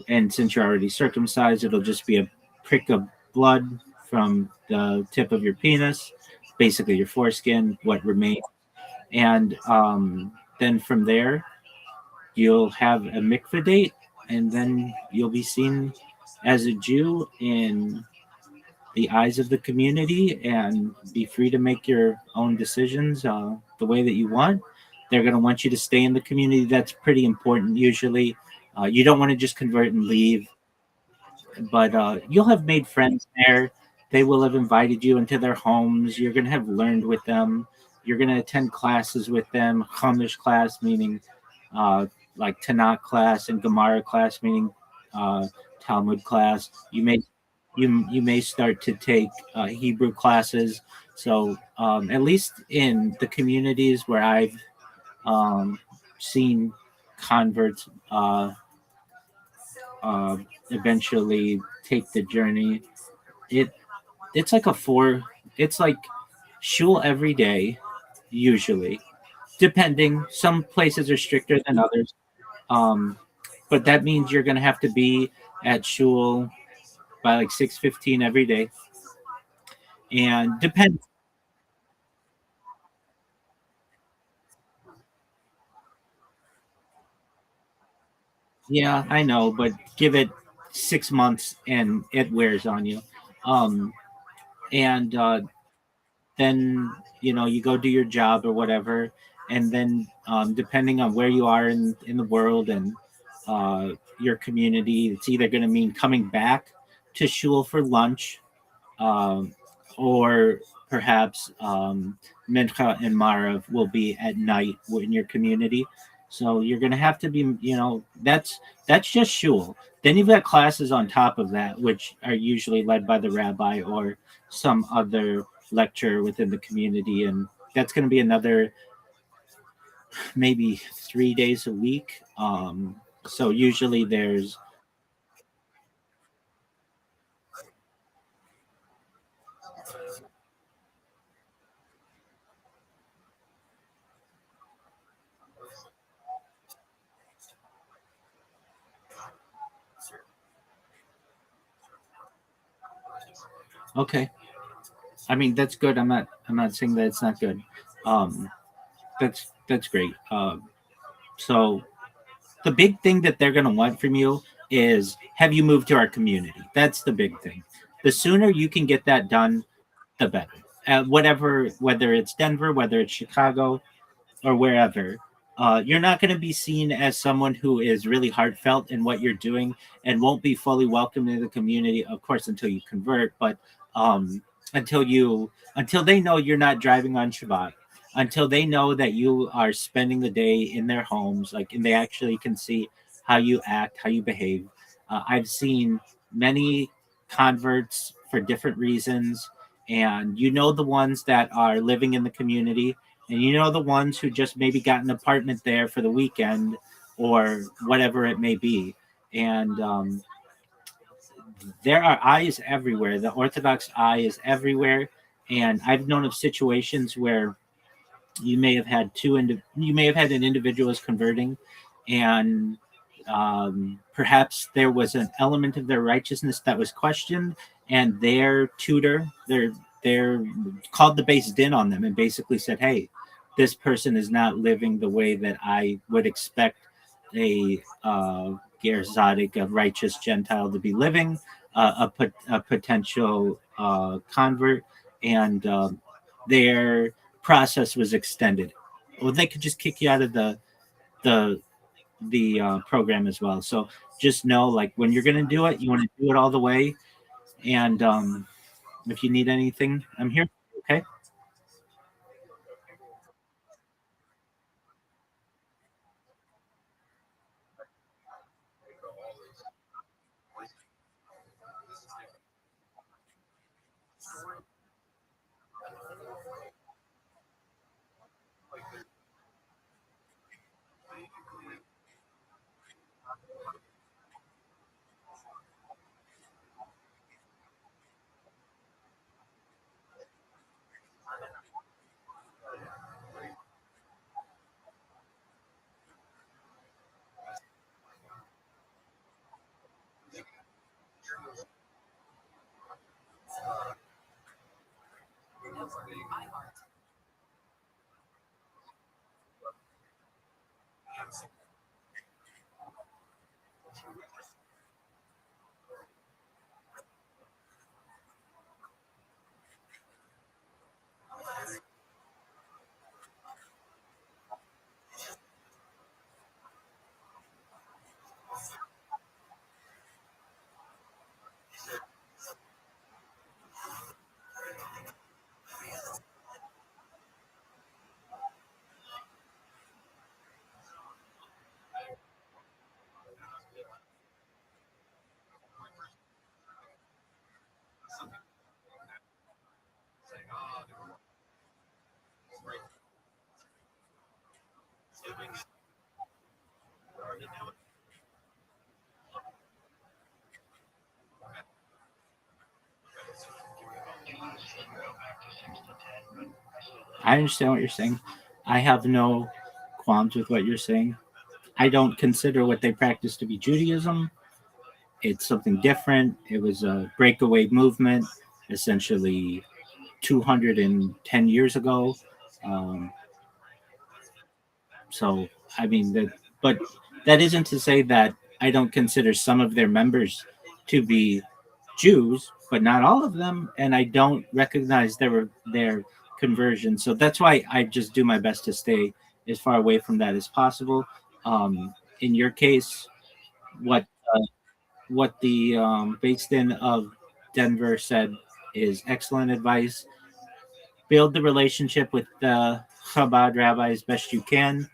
Speaker 1: and since you're already circumcised, it'll just be a prick of blood from the tip of your penis, basically your foreskin, what remains. And then from there, you'll have a mikveh date, and then you'll be seen as a Jew in the eyes of the community and be free to make your own decisions the way that you want. They're going to want you to stay in the community. That's pretty important usually. You don't want to just convert and leave, but you'll have made friends there. They will have invited you into their homes. You're going to have learned with them. You're going to attend classes with them. Chumash class, meaning like Tanakh class, and Gemara class, meaning Talmud class. You may start to take Hebrew classes. So at least in the communities where I've seen converts uh, eventually take the journey, it it's like a four. It's like shul every day, usually, depending. Some places are stricter than others, um, but that means you're gonna have to be at shul by like 6:15 every day, and depend. Yeah, I know, but give it 6 months and it wears on you. Um, and then you go do your job or whatever, and then depending on where you are in the world and your community, it's either going to mean coming back to shul for lunch, um, or perhaps Mincha and Marav will be at night in your community. So you're going to have to be, that's just shul. Then you've got classes on top of that, which are usually led by the rabbi or some other lecturer within the community. And that's going to be another maybe 3 days a week. So usually there's, okay. I mean, that's good. I'm not saying that it's not good. Um, that's great. So the big thing that they're going to want from you is, have you moved to our community? That's the big thing. The sooner you can get that done, the better. Whatever, whether it's Denver, whether it's Chicago, or wherever, you're not going to be seen as someone who is really heartfelt in what you're doing and won't be fully welcomed in the community, of course, until you convert, but um, until they know you're not driving on Shabbat, until they know that you are spending the day in their homes, like, and they actually can see how you act, how you behave. I've seen many converts for different reasons, and the ones that are living in the community, and the ones who just maybe got an apartment there for the weekend or whatever it may be. And there are eyes everywhere. The Orthodox eye is everywhere. And I've known of situations where you may have had an individual is converting, and perhaps there was an element of their righteousness that was questioned, and their tutor, their called the base din on them and basically said, "Hey, this person is not living the way that I would expect a ger tzaddik, a righteous Gentile, to be living, a potential convert," and their process was extended. Well, they could just kick you out of the program as well. So just know, like, when you're gonna do it, you want to do it all the way. And if you need anything, I'm here. Okay. I understand what you're saying. I have no qualms with what you're saying. I don't consider what they practice to be Judaism. It's something different. It was a breakaway movement, essentially 210 years ago. Um, so, I mean, but that isn't to say that I don't consider some of their members to be Jews, but not all of them, and I don't recognize their conversion. So that's why I just do my best to stay as far away from that as possible. In your case, what what the based in of Denver said is excellent advice. Build the relationship with the Chabad rabbi as best you can.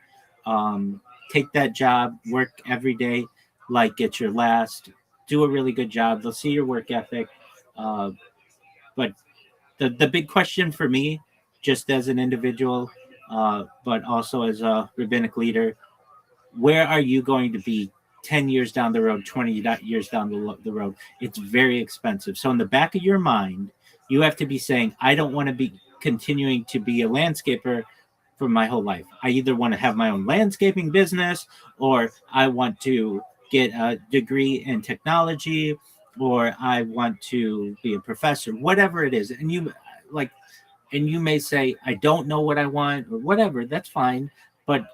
Speaker 1: Um, Take that job, work every day like it's your last. Do a really good job. They'll see your work ethic. Uh, but the big question for me, just as an individual, but also as a rabbinic leader, where are you going to be 10 years down the road, 20 years down the road? It's very expensive. So in the back of your mind, you have to be saying, I don't want to be continuing to be a landscaper for my whole life. I either want to have my own landscaping business, or I want to get a degree in technology, or I want to be a professor, whatever it is. And you may say, I don't know what I want or whatever. That's fine. But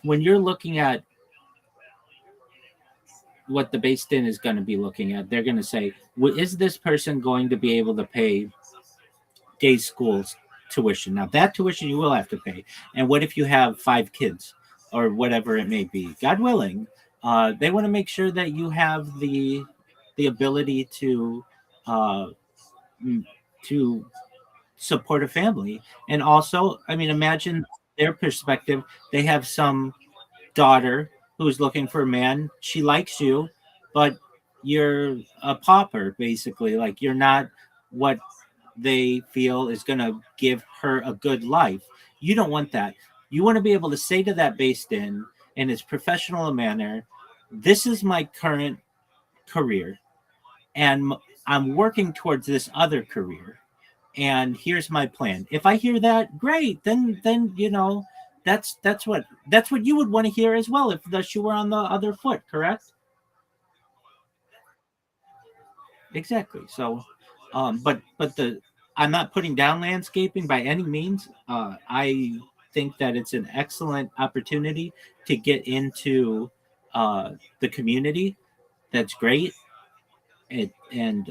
Speaker 1: when you're looking at what the base din is going to be looking at, they're going to say, is this person going to be able to pay day schools tuition. Now that tuition you will have to pay. And what if you have 5 kids or whatever it may be? God willing, they want to make sure that you have the ability uh, to support a family. And also, I mean, imagine their perspective. They have some daughter who's looking for a man. She likes you, but you're a pauper, basically. Like you're not what they feel is going to give her a good life. You don't want that. You want to be able to say to that based in as professional a manner, this is my current career, and I'm working towards this other career, and here's my plan. If I hear that, great. Then that's what you would want to hear as well if the shoe were on the other foot, correct? Exactly. So, but the I'm not putting down landscaping by any means. I think that it's an excellent opportunity to get into the community. That's great. And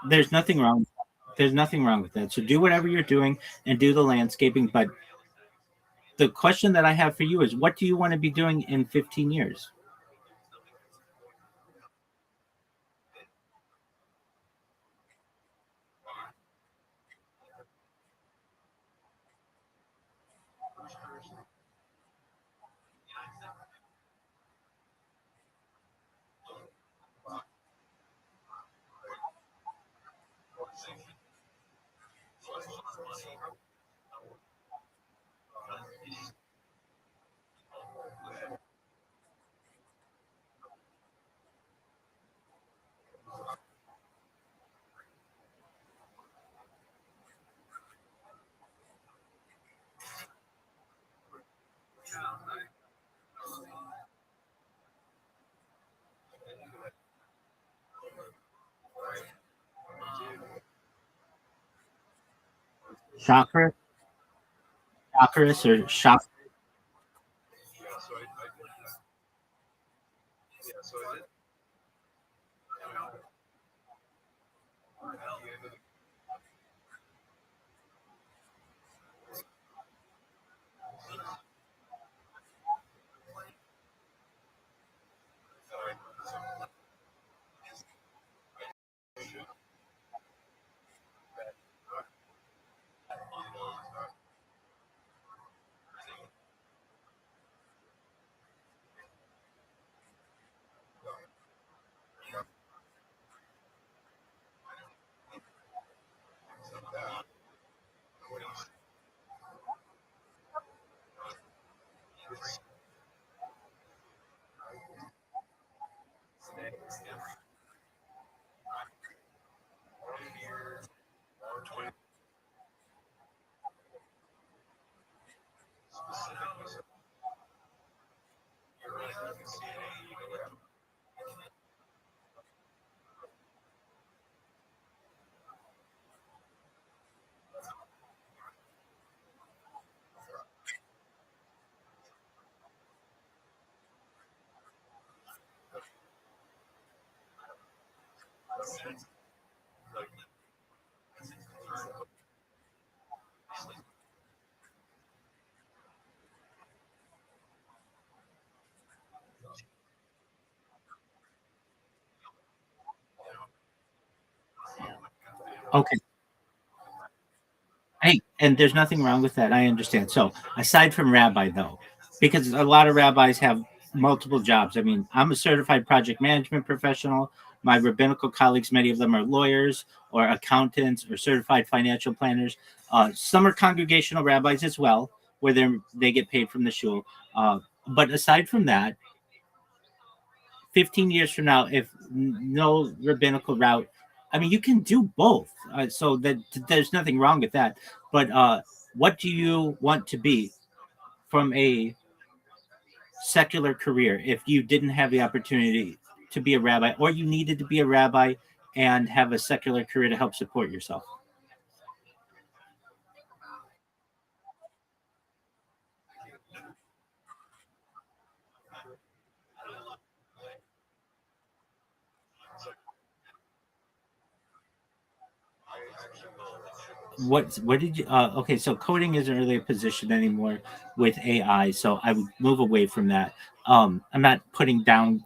Speaker 1: there's nothing wrong. There's nothing wrong with that. So do whatever you're doing and do the landscaping. But the question that I have for you is, what do you want to be doing in 15 years? Chakra, chakras, or shock? Okay. Hey, and there's nothing wrong with that. I understand. So, aside from rabbi, though, because a lot of rabbis have multiple jobs. I mean, I'm a certified project management professional. My rabbinical colleagues, many of them are lawyers or accountants or certified financial planners. Some are congregational rabbis as well, where they get paid from the shul. But aside from that, 15 years from now, if no rabbinical route, I mean, you can do both. So that there's nothing wrong with that. But what do you want to be? from a secular career if you didn't have the opportunity to be a rabbi, or you needed to be a rabbi and have a secular career to help support yourself? What did you okay, so coding isn't really a position anymore with AI, so I would move away from that. I'm not putting down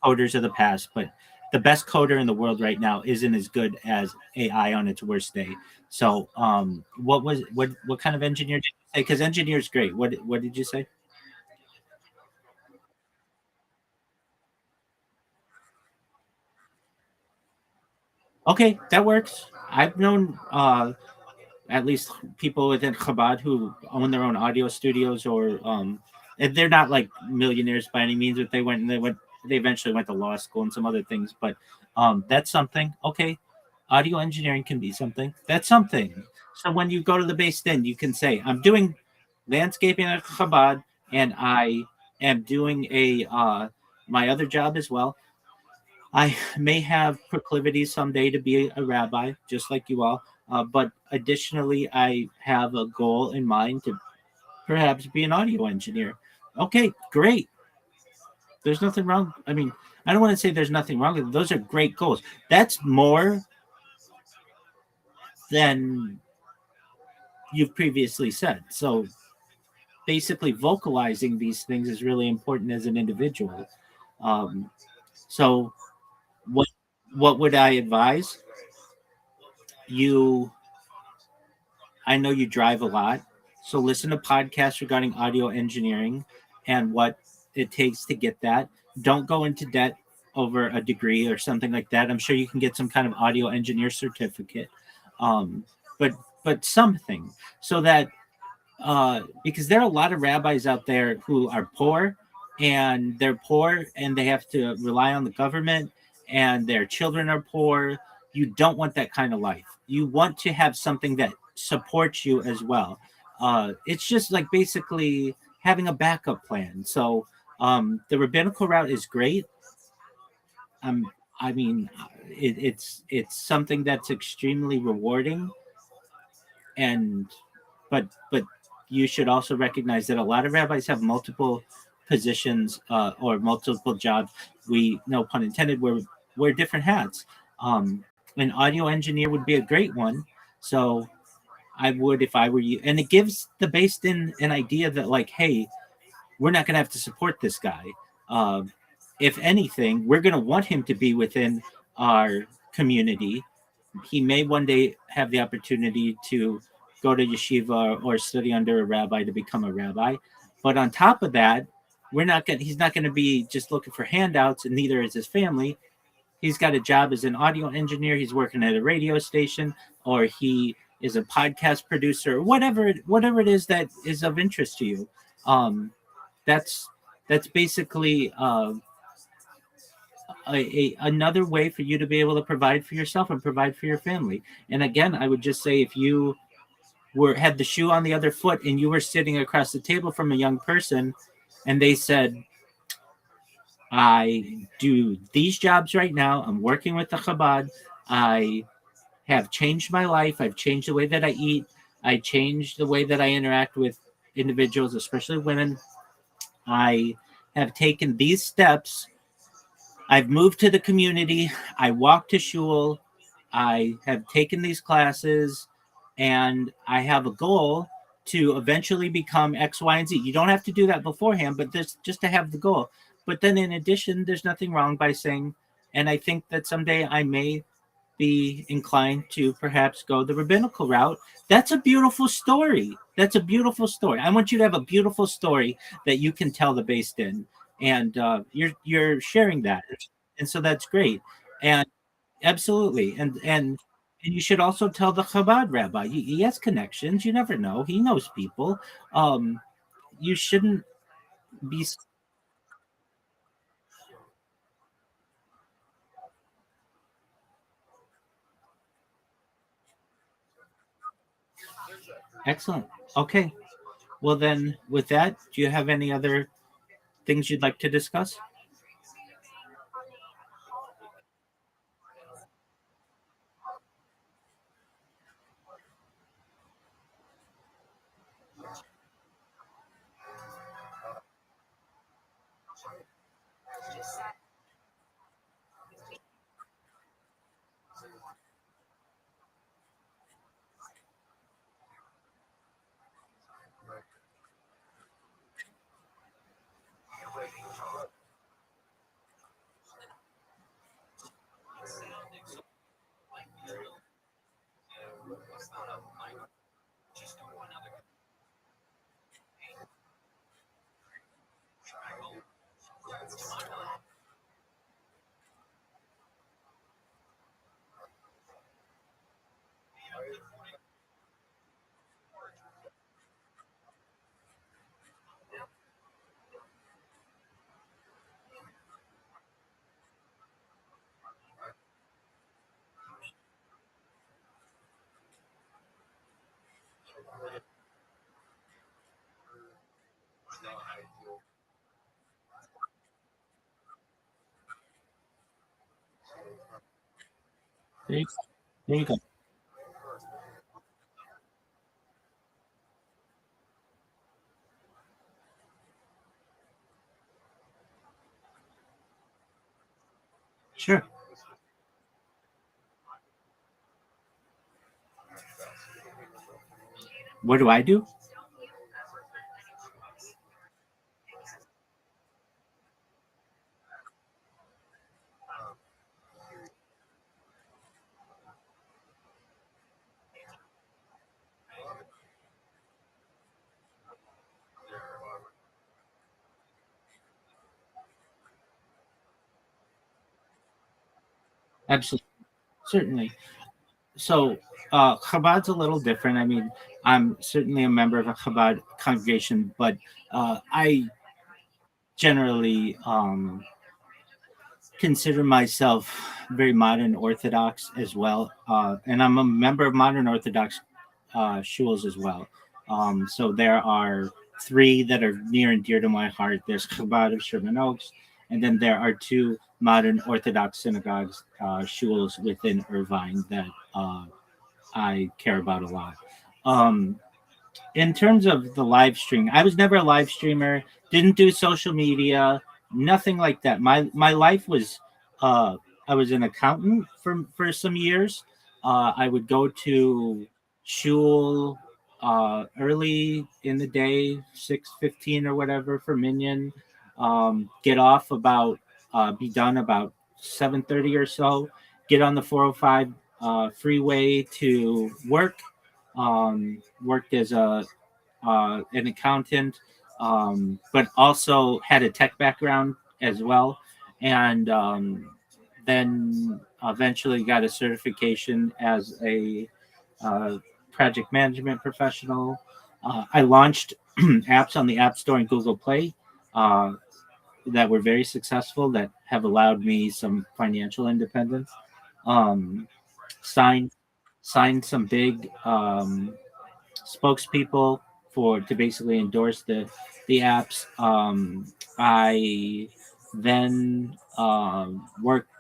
Speaker 1: coders of the past, but the best coder in the world right now isn't as good as AI on its worst day. So what kind of engineer did you say? Because engineer is great. What did you say? Okay, that works. I've known at least people within Chabad who own their own audio studios, or and they're not like millionaires by any means, but they eventually went to law school and some other things. But that's something. Okay, audio engineering can be something. That's something. So when you go to the base, then you can say, I'm doing landscaping at Chabad, and I am doing a my other job as well. I may have proclivities someday to be a rabbi, just like you all. But additionally, I have a goal in mind to perhaps be an audio engineer. Okay, great. There's nothing wrong. I mean, I don't want to say there's nothing wrong with it. Those are great goals. That's more than you've previously said. So basically, vocalizing these things is really important as an individual. Um, so what what would I advise you? I know you drive a lot, so listen to podcasts regarding audio engineering and what it takes to get that. Don't go into debt over a degree or something like that. I'm sure you can get some kind of audio engineer certificate, um, but something, so that because there are a lot of rabbis out there who are poor, and they're poor and they have to rely on the government, and their children are poor. You don't want that kind of life. You want to have something that supports you as well. It's just like basically having a backup plan. So the rabbinical route is great. Um, I mean, it's something that's extremely rewarding, and but you should also recognize that a lot of rabbis have multiple positions, or multiple jobs. We, no pun intended, wear different hats. An audio engineer would be a great one. So I would, if I were you, and it gives the based in an idea that, like, hey, we're not going to have to support this guy. Um, if anything, we're going to want him to be within our community. He may one day have the opportunity to go to yeshiva or study under a rabbi to become a rabbi. But on top of that, he's not going to be just looking for handouts, and neither is his family. He's got a job as an audio engineer. He's working at a radio station, or he is a podcast producer, whatever it is that is of interest to you. Um, that's basically another way for you to be able to provide for yourself and provide for your family. And again, I would just say, if you had the shoe on the other foot and you were sitting across the table from a young person, and they said, I do these jobs right now, I'm working with the Chabad, I have changed my life, I've changed the way that I eat, I changed the way that I interact with individuals, especially women, I have taken these steps, I've moved to the community, I walk to shul, I have taken these classes, and I have a goal to eventually become X, Y, and Z. You don't have to do that beforehand, but just to have the goal. But then in addition, there's nothing wrong by saying, and I think that someday I may be inclined to perhaps go the rabbinical route. That's a beautiful story. That's a beautiful story. I want you to have a beautiful story that you can tell the based in, and you're sharing that, and so that's great. And absolutely, and you should also tell the Chabad rabbi. He has connections. You never know. He knows people. Um, you shouldn't be excellent. Okay. Well, then, with that, do you have any other things you'd like to discuss? There you go. There you go. Sure. What do I do? Absolutely. Certainly. So, Chabad's a little different. I mean, I'm certainly a member of a Chabad congregation, but I generally consider myself very modern Orthodox as well, and I'm a member of modern Orthodox shuls as well. So there are three that are near and dear to my heart. There's Chabad of Sherman Oaks, and then there are two modern Orthodox synagogues, shuls within Irvine that I care about a lot. Um, in terms of the live stream, I was never a live streamer, didn't do social media, nothing like that. My life was uh I was an accountant for some years. I would go to shul early in the day, 6:15 or whatever for Minyan. Get off about be done about 7:30 or so. Get on the 405 freeway to work. Worked as a an accountant, but also had a tech background as well, and then eventually got a certification as a uh, project management professional. I launched apps on the App Store and Google Play uh, that were very successful that have allowed me some financial independence. Um, signed signed some big spokespeople for to basically endorse the apps. I then worked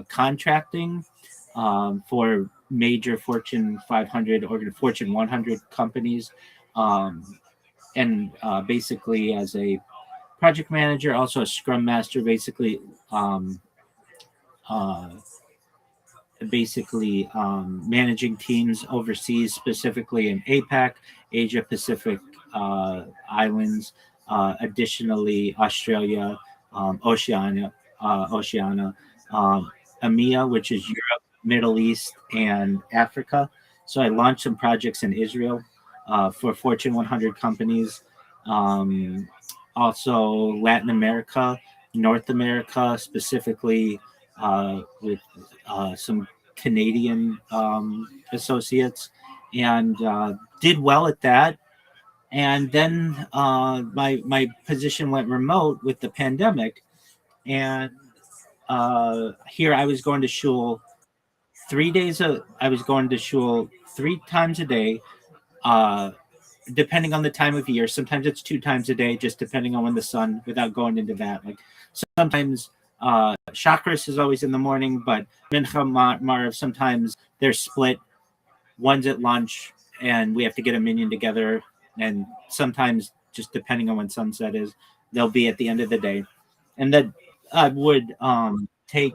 Speaker 1: contracting for major Fortune 500 or Fortune 100 companies, um, and basically as a project manager, also a Scrum Master, um, uh, managing teams overseas, specifically in APAC, Asia Pacific islands, additionally Australia, Oceania, EMEA, which is Europe, Middle East, and Africa. So I launched some projects in Israel for Fortune 100 companies. Um, Also Latin America, North America, specifically with some Canadian associates, and did well at that. And then my position went remote with the pandemic, and here I was going to shul 3 days. I was going to shul 3 times a day, uh,
Speaker 8: depending on the time of year. Sometimes it's 2 times a day, just depending on when the sun. Without going into that, like sometimes chakras is always in the morning, but mincha marav sometimes they're split. One's at lunch, and we have to get a minyan together. And sometimes, just depending on when sunset is, they'll be at the end of the day. And then I would take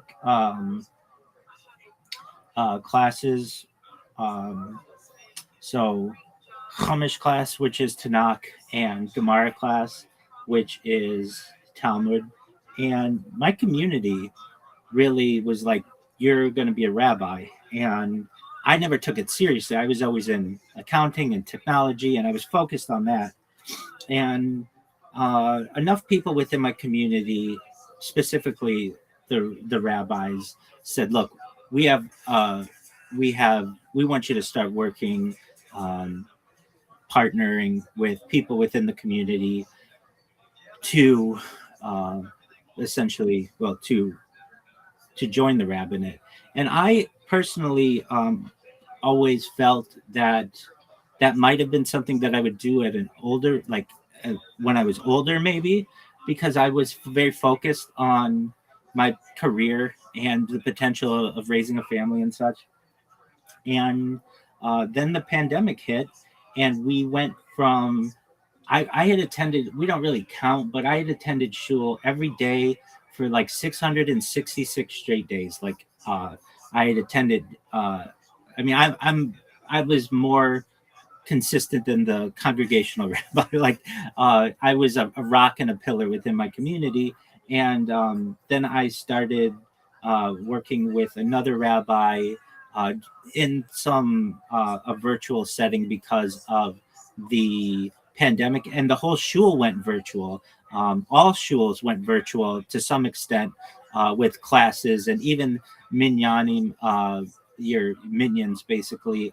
Speaker 8: classes. Um, so Chumash class, which is Tanakh, and Gemara class, which is Talmud. And my community really was like, you're going to be a rabbi. And I never took it seriously. I was always in accounting and technology, and I was focused on that. And enough people within my community, specifically the rabbis, said, "Look, we have we want you to start working, um, partnering with people within the community to uh, essentially, well, to join the rabbinate." And I personally always felt that that might have been something that I would do at an older, like when I was older, maybe, because I was very focused on my career and the potential of raising a family and such. And then the pandemic hit, and we went from I had attended, we don't really count, but I had attended shul every day for like 666 straight days. Like I had attended, I mean, I was more consistent than the congregational rabbi. Like I was a rock and a pillar within my community. And then I started working with another rabbi uh, in some a virtual setting because of the pandemic, and the whole shul went virtual. All shuls went virtual to some extent with classes and even minyanim, your minions basically,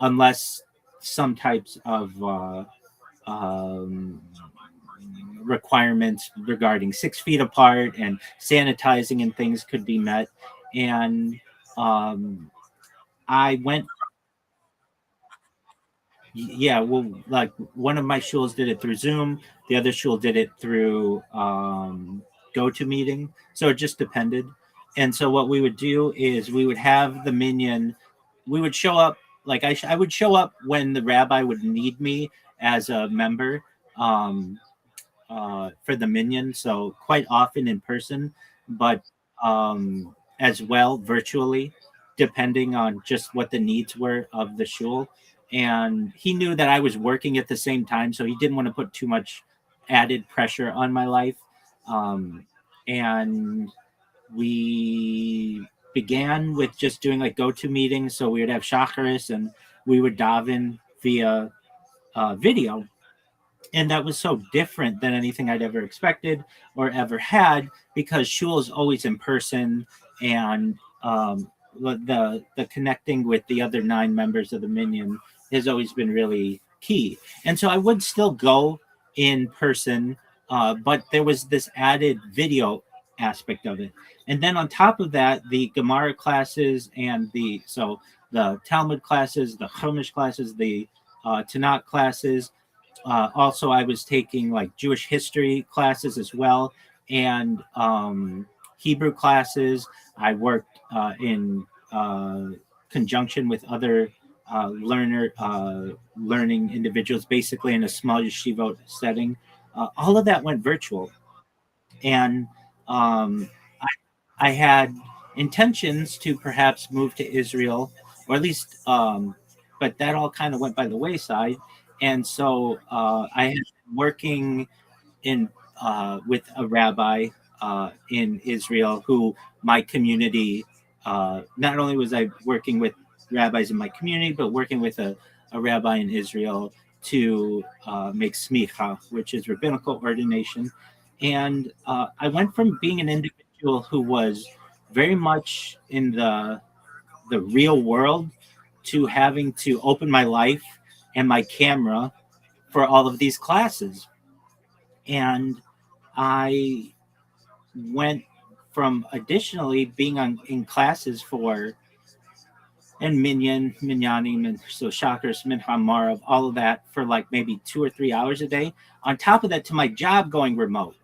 Speaker 8: unless some types of um, requirements regarding 6 feet apart and sanitizing and things could be met. And um, I went, yeah, well, like one of my shuls did it through Zoom, the other shul did it through GoToMeeting. So it just depended. And so what we would do is we would have the minion, we would show up, like I would show up when the rabbi would need me as a member. Um, for the minion, so quite often in person, but as well virtually, depending on just what the needs were of the shul. And he knew that I was working at the same time, so he didn't want to put too much added pressure on my life. And we began with just doing like go-to meetings, so we would have shacharis and we would daven via video, and that was so different than anything I'd ever expected or ever had, because shul is always in person, and the connecting with the other 9 members of the minyan has always been really key. And so I would still go in person, but there was this added video aspect of it. And then on top of that, the Gemara classes and the Talmud classes, the Chumash classes, the Tanakh classes, also, I was taking like Jewish history classes as well, and Hebrew classes. I worked in conjunction with other learning individuals, basically in a small yeshiva setting. All of that went virtual, and um, I had intentions to perhaps move to Israel, or at least, but that all kind of went by the wayside. And so I had been working in with a rabbi in Israel, who my community. Not only was I working with rabbis in my community, but working with a rabbi in Israel to make smicha, which is rabbinical ordination. And I went from being an individual who was very much in the real world to having to open my life and my camera for all of these classes. And I went from additionally being in classes for and minyanim, and so chakras, mincha, marav, all of that for like maybe 2 or 3 hours a day. On top of that, to my job going remote,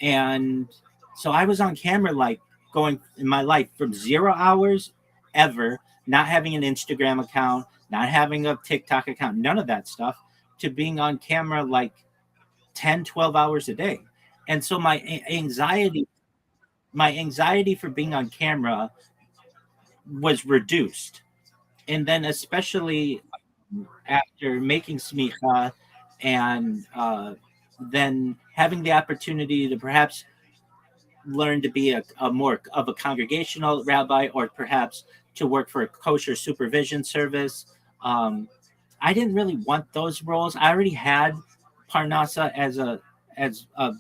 Speaker 8: and so I was on camera like going in my life from 0 hours ever, not having an Instagram account, not having a TikTok account, none of that stuff, to being on camera like 10, 12 hours a day. And so my anxiety for being on camera was reduced. And then especially after making smicha and then having the opportunity to perhaps learn to be a more of a congregational rabbi, or perhaps to work for a kosher supervision service. Um, I didn't really want those roles. I already had Parnassa as a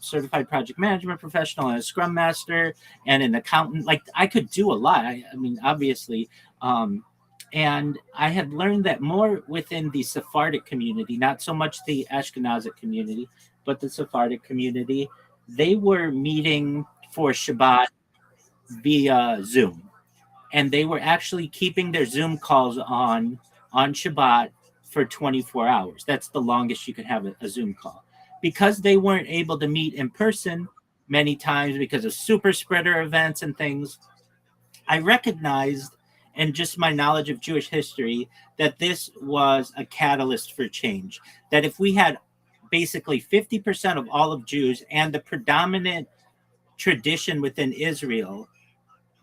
Speaker 8: certified project management professional and a scrum master and an accountant. Like I could do a lot. I mean, obviously, um, and I had learned that more within the Sephardic community, not so much the Ashkenazic community, but the Sephardic community. They were meeting for Shabbat via Zoom, and they were actually keeping their Zoom calls on Shabbat for 24 hours. That's the longest you can have a Zoom call. Because they weren't able to meet in person many times because of super spreader events and things, I recognized, and just my knowledge of Jewish history, that this was a catalyst for change. That if we had basically 50% of all of Jews and the predominant tradition within Israel,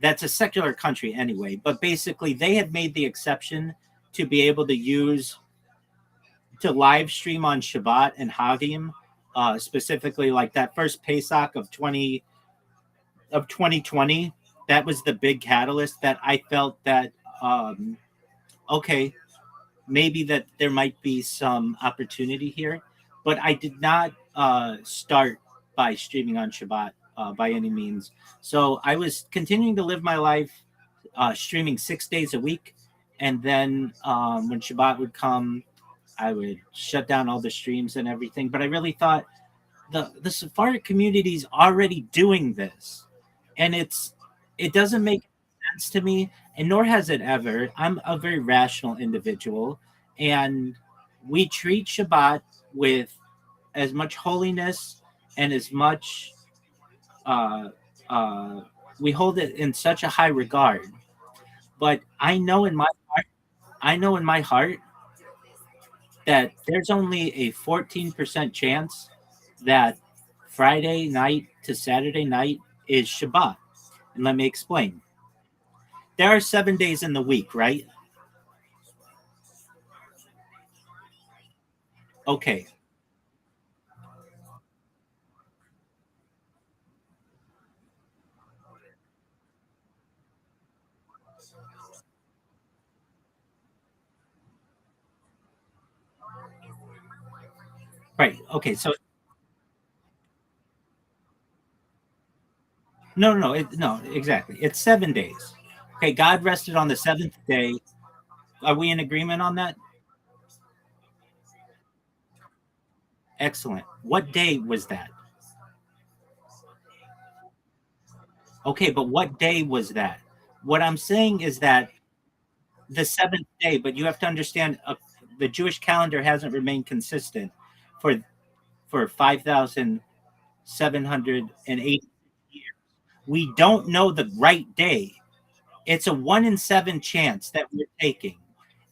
Speaker 8: that's a secular country anyway, but basically they had made the exception to be able to live stream on Shabbat and Hagim, specifically like that first Pesach of 2020. That was the big catalyst that I felt that okay, maybe that there might be some opportunity here, but I did not start by streaming on Shabbat by any means. So I was continuing to live my life streaming 6 days a week, and then when Shabbat would come, I would shut down all the streams and everything. But I really thought the Sephardic community is already doing this, and it doesn't make sense to me, and nor has it ever. I'm a very rational individual, and we treat Shabbat with as much holiness and as much uh, uh, we hold it in such a high regard. But I know in my heart that there's only a 14% chance that Friday night to Saturday night is Shabbat. And let me explain. There are 7 days in the week, right? Okay. Right. Okay. So no, exactly. It's 7 days. Okay. God rested on the seventh day. Are we in agreement on that? Excellent. What day was that? Okay, but what day was that? What I'm saying is that the seventh day, but you have to understand the Jewish calendar hasn't remained consistent for 5,780 years. We don't know the right day. It's a 1 in 7 chance that we're taking.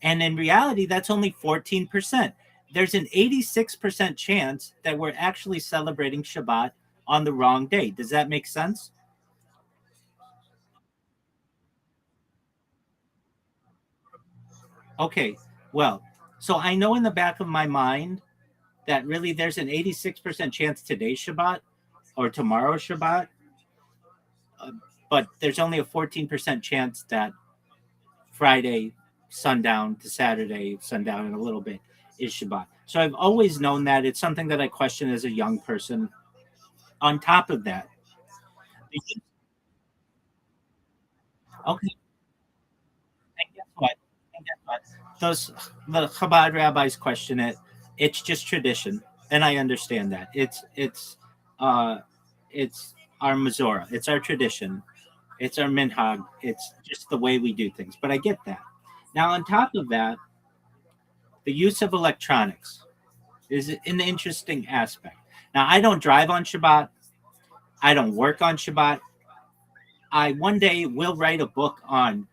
Speaker 8: And in reality, that's only 14%. There's an 86% chance that we're actually celebrating Shabbat on the wrong day. Does that make sense? Okay, well, so I know in the back of my mind that really there's an 86% chance today's Shabbat or tomorrow's Shabbat, uh, but there's only a 14% chance that Friday sundown to Saturday sundown in a little bit is Shabbat. So I've always known that. It's something that I question as a young person. On top of that, okay, and guess what? And guess what? Those the Chabad rabbis question it. It's just tradition, and I understand that. Uh, it's our Mazorah. It's our tradition. It's our minhag. It's just the way we do things. But I get that. Now, on top of that, the use of electronics is an interesting aspect. Now, I don't drive on Shabbat. I don't work on Shabbat. I one day will write a book on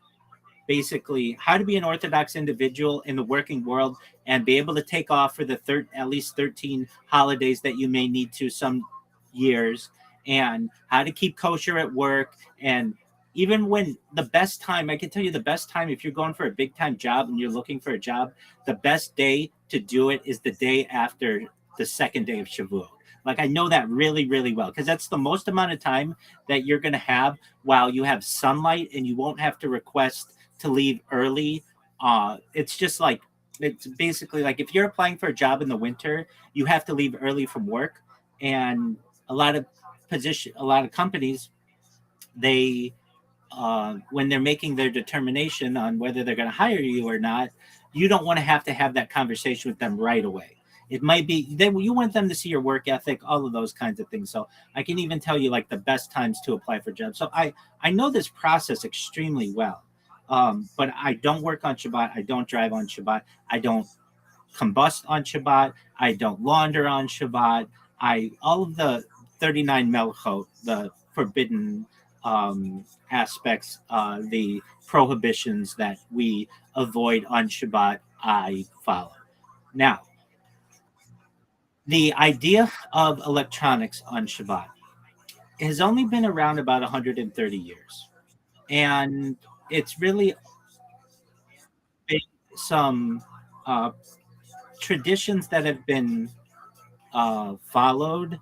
Speaker 8: basically how to be an Orthodox individual in the working world and be able to take off for the at least 13 holidays that you may need to some years, and how to keep kosher at work. And even when the best time, I can tell you the best time if you're going for a big time job and you're looking for a job, the best day to do it is the day after the second day of Shavuot. Like I know that really, really well because that's the most amount of time that you're going to have while you have sunlight and you won't have to request to leave early. It's just like it's basically like if you're applying for a job in the winter, you have to leave early from work, and a lot of companies, they when they're making their determination on whether they're going to hire you or not, you don't want to have that conversation with them right away. It might be you want them to see your work ethic, all of those kinds of things. So I can even tell you like the best times to apply for jobs. So I know this process extremely well. But I don't work on Shabbat. I don't drive on Shabbat. I don't combust on Shabbat. I don't launder on Shabbat. All of the 39 melchot, the forbidden aspects, the prohibitions that we avoid on Shabbat, I follow. Now, the idea of electronics on Shabbat has only been around about 130 years. And it's really been some traditions that have been followed,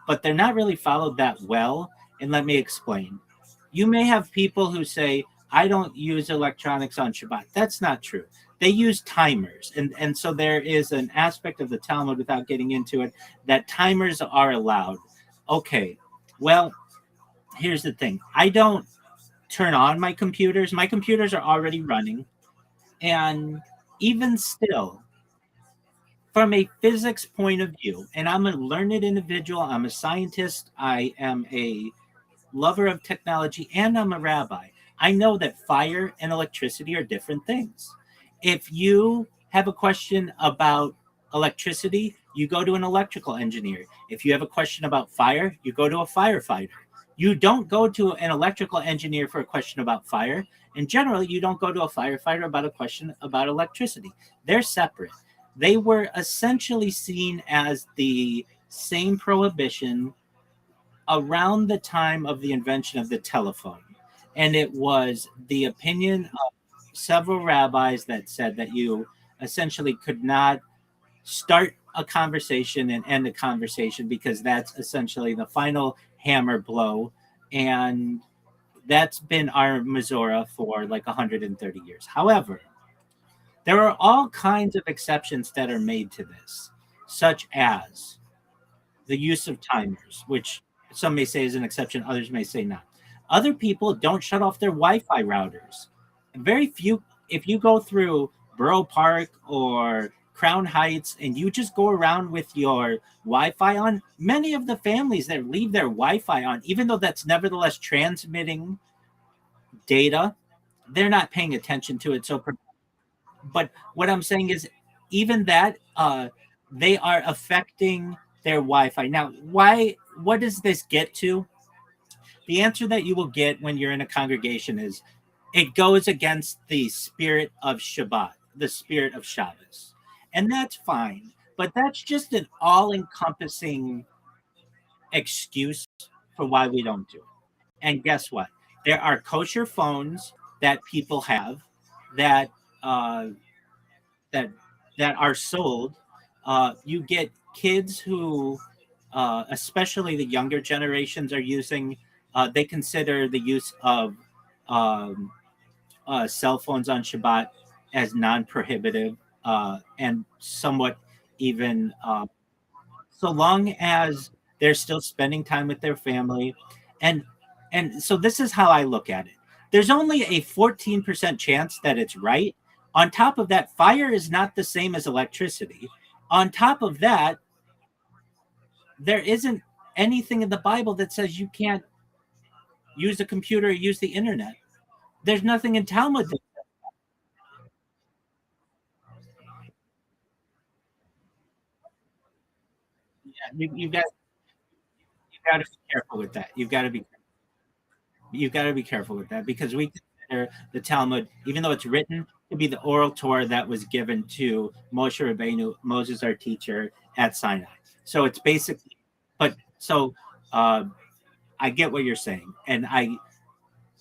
Speaker 8: but they're not really followed that well. And let me explain. You may have people who say, I don't use electronics on Shabbat. That's not true. They use timers. And so there is an aspect of the Talmud, without getting into it, that timers are allowed. Okay, well, here's the thing. I don't turn on my computers. My computers are already running. And even still, from a physics point of view, and I'm a learned individual, I'm a scientist, I am a lover of technology, and I'm a rabbi. I know that fire and electricity are different things. If you have a question about electricity, you go to an electrical engineer. If you have a question about fire, you go to a firefighter. You don't go to an electrical engineer for a question about fire. And generally, you don't go to a firefighter about a question about electricity. They're separate. They were essentially seen as the same prohibition around the time of the invention of the telephone. And it was the opinion of several rabbis that said that you essentially could not start a conversation and end a conversation because that's essentially the final hammer blow. And that's been our Mizora for like 130 years. However, there are all kinds of exceptions that are made to this, such as the use of timers, which some may say is an exception, others may say not. Other people don't shut off their Wi-Fi routers. Very few, if you go through Borough Park or Crown Heights and you just go around with your Wi-Fi on, many of the families that leave their Wi-Fi on, even though that's nevertheless transmitting data, they're not paying attention to it. So, but what I'm saying is, even that, they are affecting their Wi-Fi. Now, why? What does this get to? The answer that you will get when you're in a congregation is it goes against the spirit of Shabbat, the spirit of Shabbos. And that's fine. But that's just an all-encompassing excuse for why we don't do it. And guess what? There are kosher phones that people have that uh, that that are sold. You get kids who, especially the younger generations, are using. They consider the use of um, cell phones on Shabbat as non-prohibitive and somewhat even so long as they're still spending time with their family. and and so this is how I look at it. There's only a 14% chance that it's right. On top of that, fire is not the same as electricity. On top of that, there isn't anything in the Bible that says you can't use a computer or use the internet. There's nothing in Talmud. You've got to be careful with that. You've got to be careful with that because we consider the Talmud, even though it's written, to be the oral Torah that was given to Moshe Rabbeinu, Moses, our teacher, at Sinai. So it's basically, but so uh, I get what you're saying, and I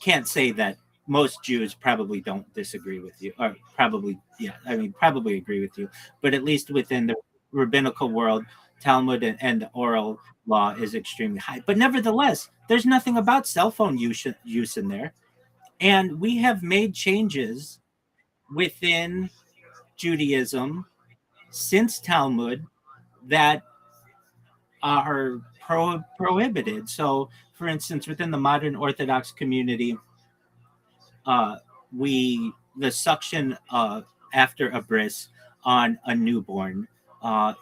Speaker 8: can't say that most Jews probably don't disagree with you, or probably, yeah, I mean, probably agree with you, but at least within the rabbinical world, Talmud and the oral law is extremely high. But nevertheless, there's nothing about cell phone use in there. And we have made changes within Judaism since Talmud that are prohibited. So, for instance, within the modern Orthodox community, uh, we the suction after a bris on a newborn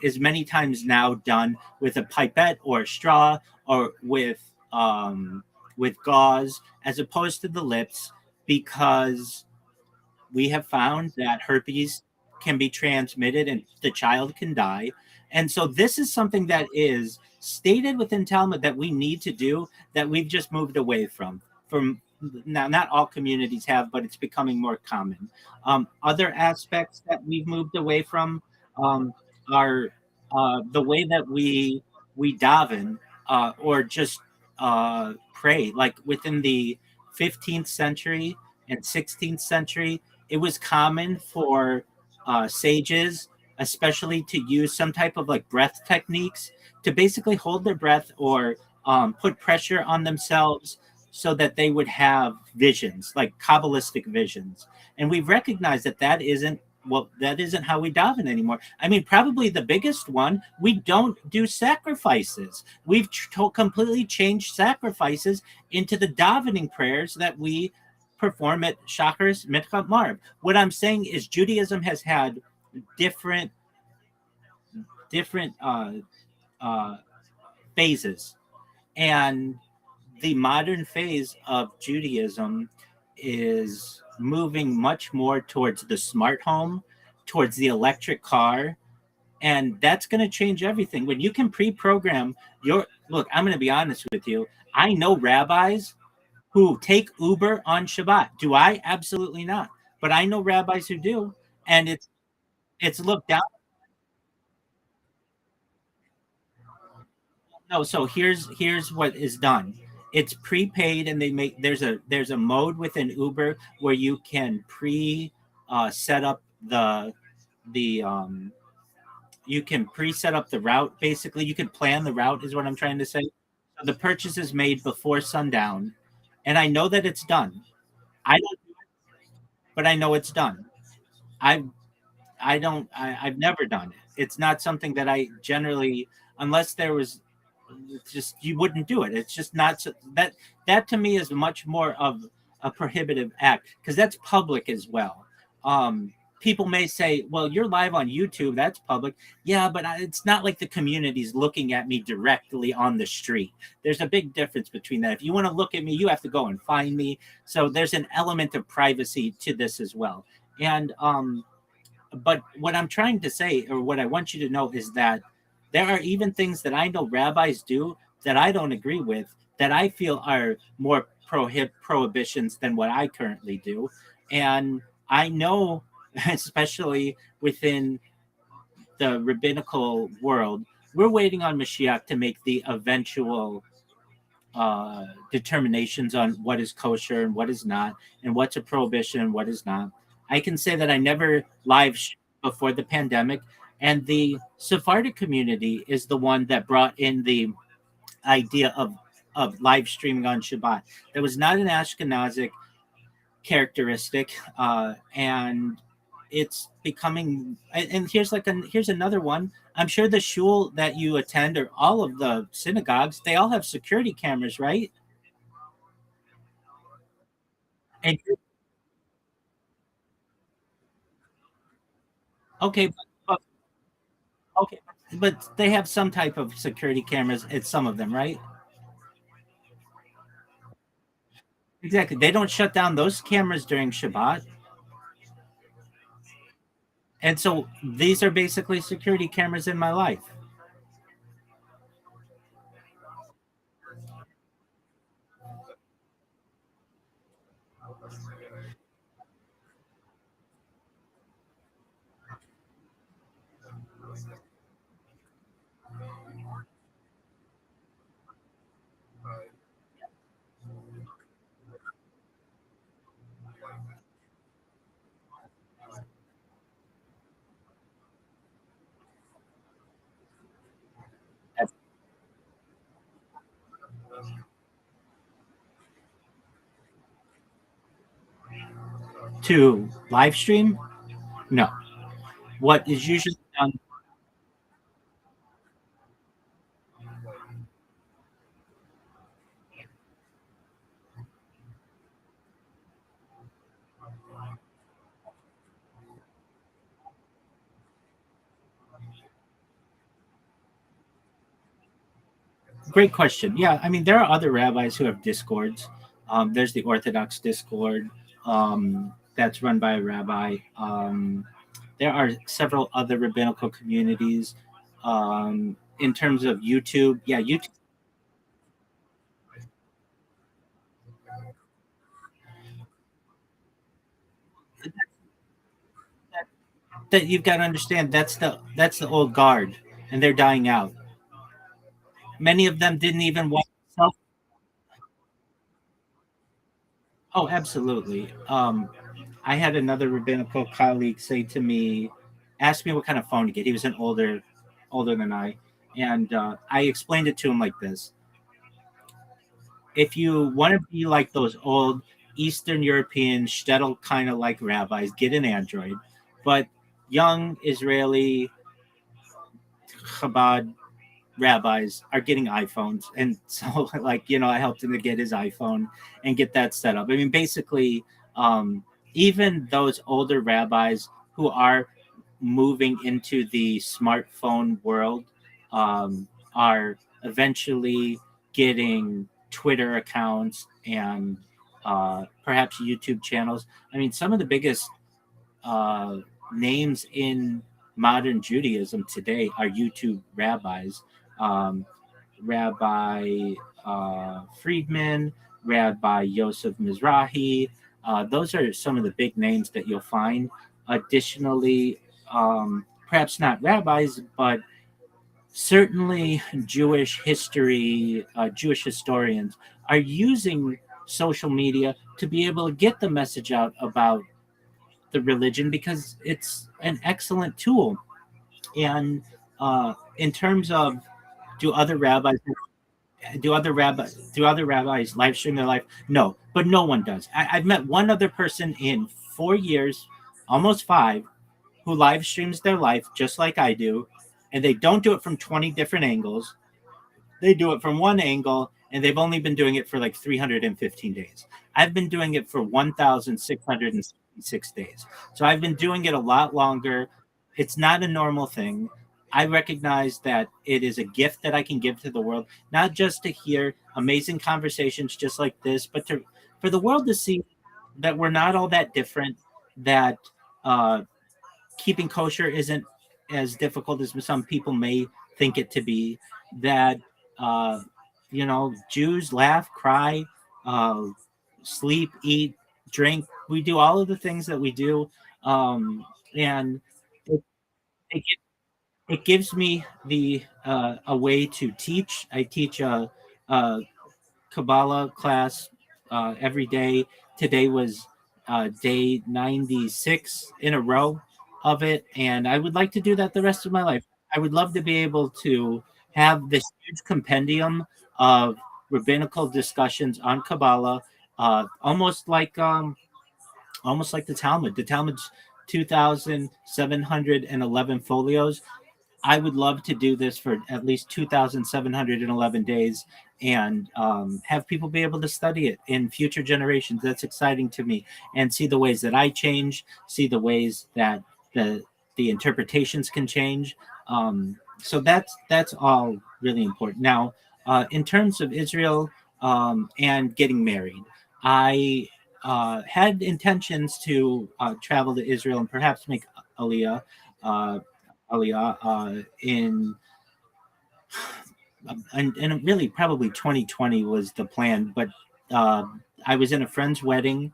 Speaker 8: is many times now done with a pipette or a straw or with gauze as opposed to the lips because we have found that herpes can be transmitted and the child can die. And so this is something that is stated within Talmud that we need to do that we've just moved away from. From now, not all communities have, but it's becoming more common. Other aspects that we've moved away from um, are the way that we daven or just pray. Like within the 15th century and 16th century, it was common for sages, especially to use some type of like breath techniques to basically hold their breath or put pressure on themselves so that they would have visions, like Kabbalistic visions. And we've recognized that that isn't how we daven anymore. I mean, probably the biggest one, we don't do sacrifices. We've completely changed sacrifices into the davening prayers that we perform at Shacharis, Mincha, Marv. What I'm saying is Judaism has had different uh, phases, and the modern phase of Judaism is moving much more towards the smart home, towards the electric car, and that's going to change everything. When you can pre-program your look, I'm going to be honest with you. I know rabbis who take Uber on Shabbat. Do I? Absolutely not. But I know rabbis who do, and it's looked down. No, so here's what is done. It's prepaid, and there's a mode within Uber where you can set up the you can pre-set up the route. Basically, you can plan the route is what I'm trying to say. So the purchase is made before sundown, and I know that it's done. I don't, but I know it's done. I I don't. I've never done it. It's not something that I generally, unless there was, it's just you wouldn't do it. It's just not that to me is much more of a prohibitive act because that's public as well. People may say, "Well, you're live on YouTube. That's public." Yeah, but it's not like the community's looking at me directly on the street. There's a big difference between that. If you want to look at me, you have to go and find me. So there's an element of privacy to this as well. And but what I'm trying to say, or what I want you to know, is that there are even things that I know rabbis do that I don't agree with, that I feel are more prohibitions than what I currently do. And I know, especially within the rabbinical world, we're waiting on Mashiach to make the eventual determinations on what is kosher and what is not, and what's a prohibition and what is not. I can say that I never before the pandemic, and the Sephardic community is the one that brought in the idea of live streaming on Shabbat. That was not an Ashkenazic characteristic, and it's becoming. And here's another one. I'm sure the shul that you attend, or all of the synagogues, they all have security cameras, right? And okay, okay, but they have some type of security cameras at some of them, right? Exactly. They don't shut down those cameras during Shabbat. And so these are basically security cameras in my life. To live stream? No. What is usually done? Great question. Yeah, I mean, there are other rabbis who have discords. There's the Orthodox Discord that's run by a rabbi. There are several other rabbinical communities. In terms of YouTube, yeah, YouTube that you've got to understand that's the old guard, and they're dying out. Many of them didn't even want self. Oh, absolutely. I had another rabbinical colleague say to me, ask me what kind of phone to get. He was an older than I, and I explained it to him like this: if you want to be like those old Eastern European shtetl kind of like rabbis, get an Android. But young Israeli Chabad rabbis are getting iPhones, and so like I helped him to get his iPhone and get that set up. I mean, basically, even those older rabbis who are moving into the smartphone world are eventually getting Twitter accounts and perhaps YouTube channels. I mean, some of the biggest uh, names in modern Judaism today are YouTube rabbis. Um, Rabbi Friedman, Rabbi Yosef Mizrahi. Those are some of the big names that you'll find. Additionally, perhaps not rabbis, but certainly Jewish history, Jewish historians are using social media to be able to get the message out about the religion because it's an excellent tool. And in terms of do other rabbis do other rabbis live stream their life? No, but no one does. I've met one other person in 4 years, almost five, who live streams their life just like I do, and they don't do it from 20 different angles. They do it from one angle, and they've only been doing it for like 315 days. I've been doing it for 1,666 days. So I've been doing it a lot longer. It's not a normal thing. I recognize that it is a gift that I can give to the world, not just to hear amazing conversations just like this, but for the world to see that we're not all that different, that uh, keeping kosher isn't as difficult as some people may think it to be. That uh, Jews laugh, cry, uh, sleep, eat, drink. We do all of the things that we do, and it, it, it gives me the a way to teach. I teach a Kabbalah class every day. Today was day 96 in a row of it, and I would like to do that the rest of my life. I would love to be able to have this huge compendium of rabbinical discussions on Kabbalah, almost like the Talmud. The Talmud's 2,711 folios. I would love to do this for at least 2,711 days and have people be able to study it in future generations. That's exciting to me, and see the ways that I change, see the ways that the interpretations can change. So that's all really important. Now, in terms of Israel and getting married, I had intentions to travel to Israel and perhaps make Aliyah. Uh, Aliyah in and really probably 2020 was the plan, but I was in a friend's wedding.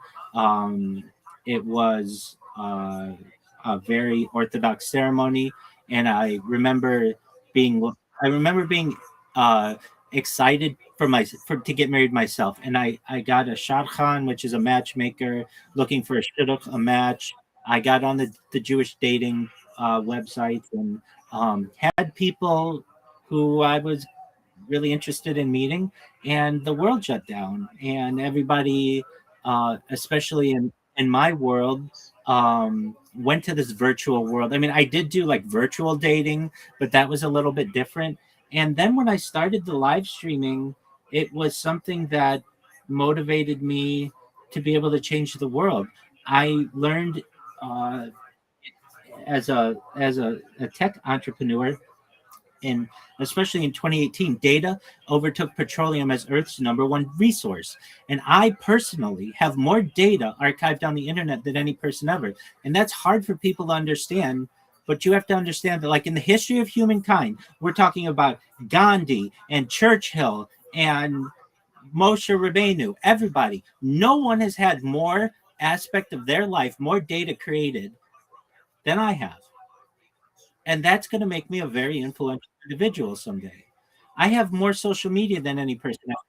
Speaker 8: It was a very Orthodox ceremony, and being I remember being uh, excited for to get married myself, and I got a shadchan, which is a matchmaker, looking for a match. I got on the Jewish dating websites and had people who I was really interested in meeting, and the world shut down, and everybody, especially in my world, went to this virtual world. I mean, I did do like virtual dating, but that was a little bit different. And then when I started the live streaming, it was something that motivated me to be able to change the world. I learned uh, as a tech entrepreneur, and especially in 2018, data overtook petroleum as Earth's number one resource. And I personally have more data archived on the internet than any person ever. And that's hard for people to understand. But you have to understand that, like in the history of humankind, we're talking about Gandhi and Churchill and Moshe Rabbeinu, everybody. No one has had more aspect of their life, more data created than I have. And that's going to make me a very influential individual someday. I have more social media than any person else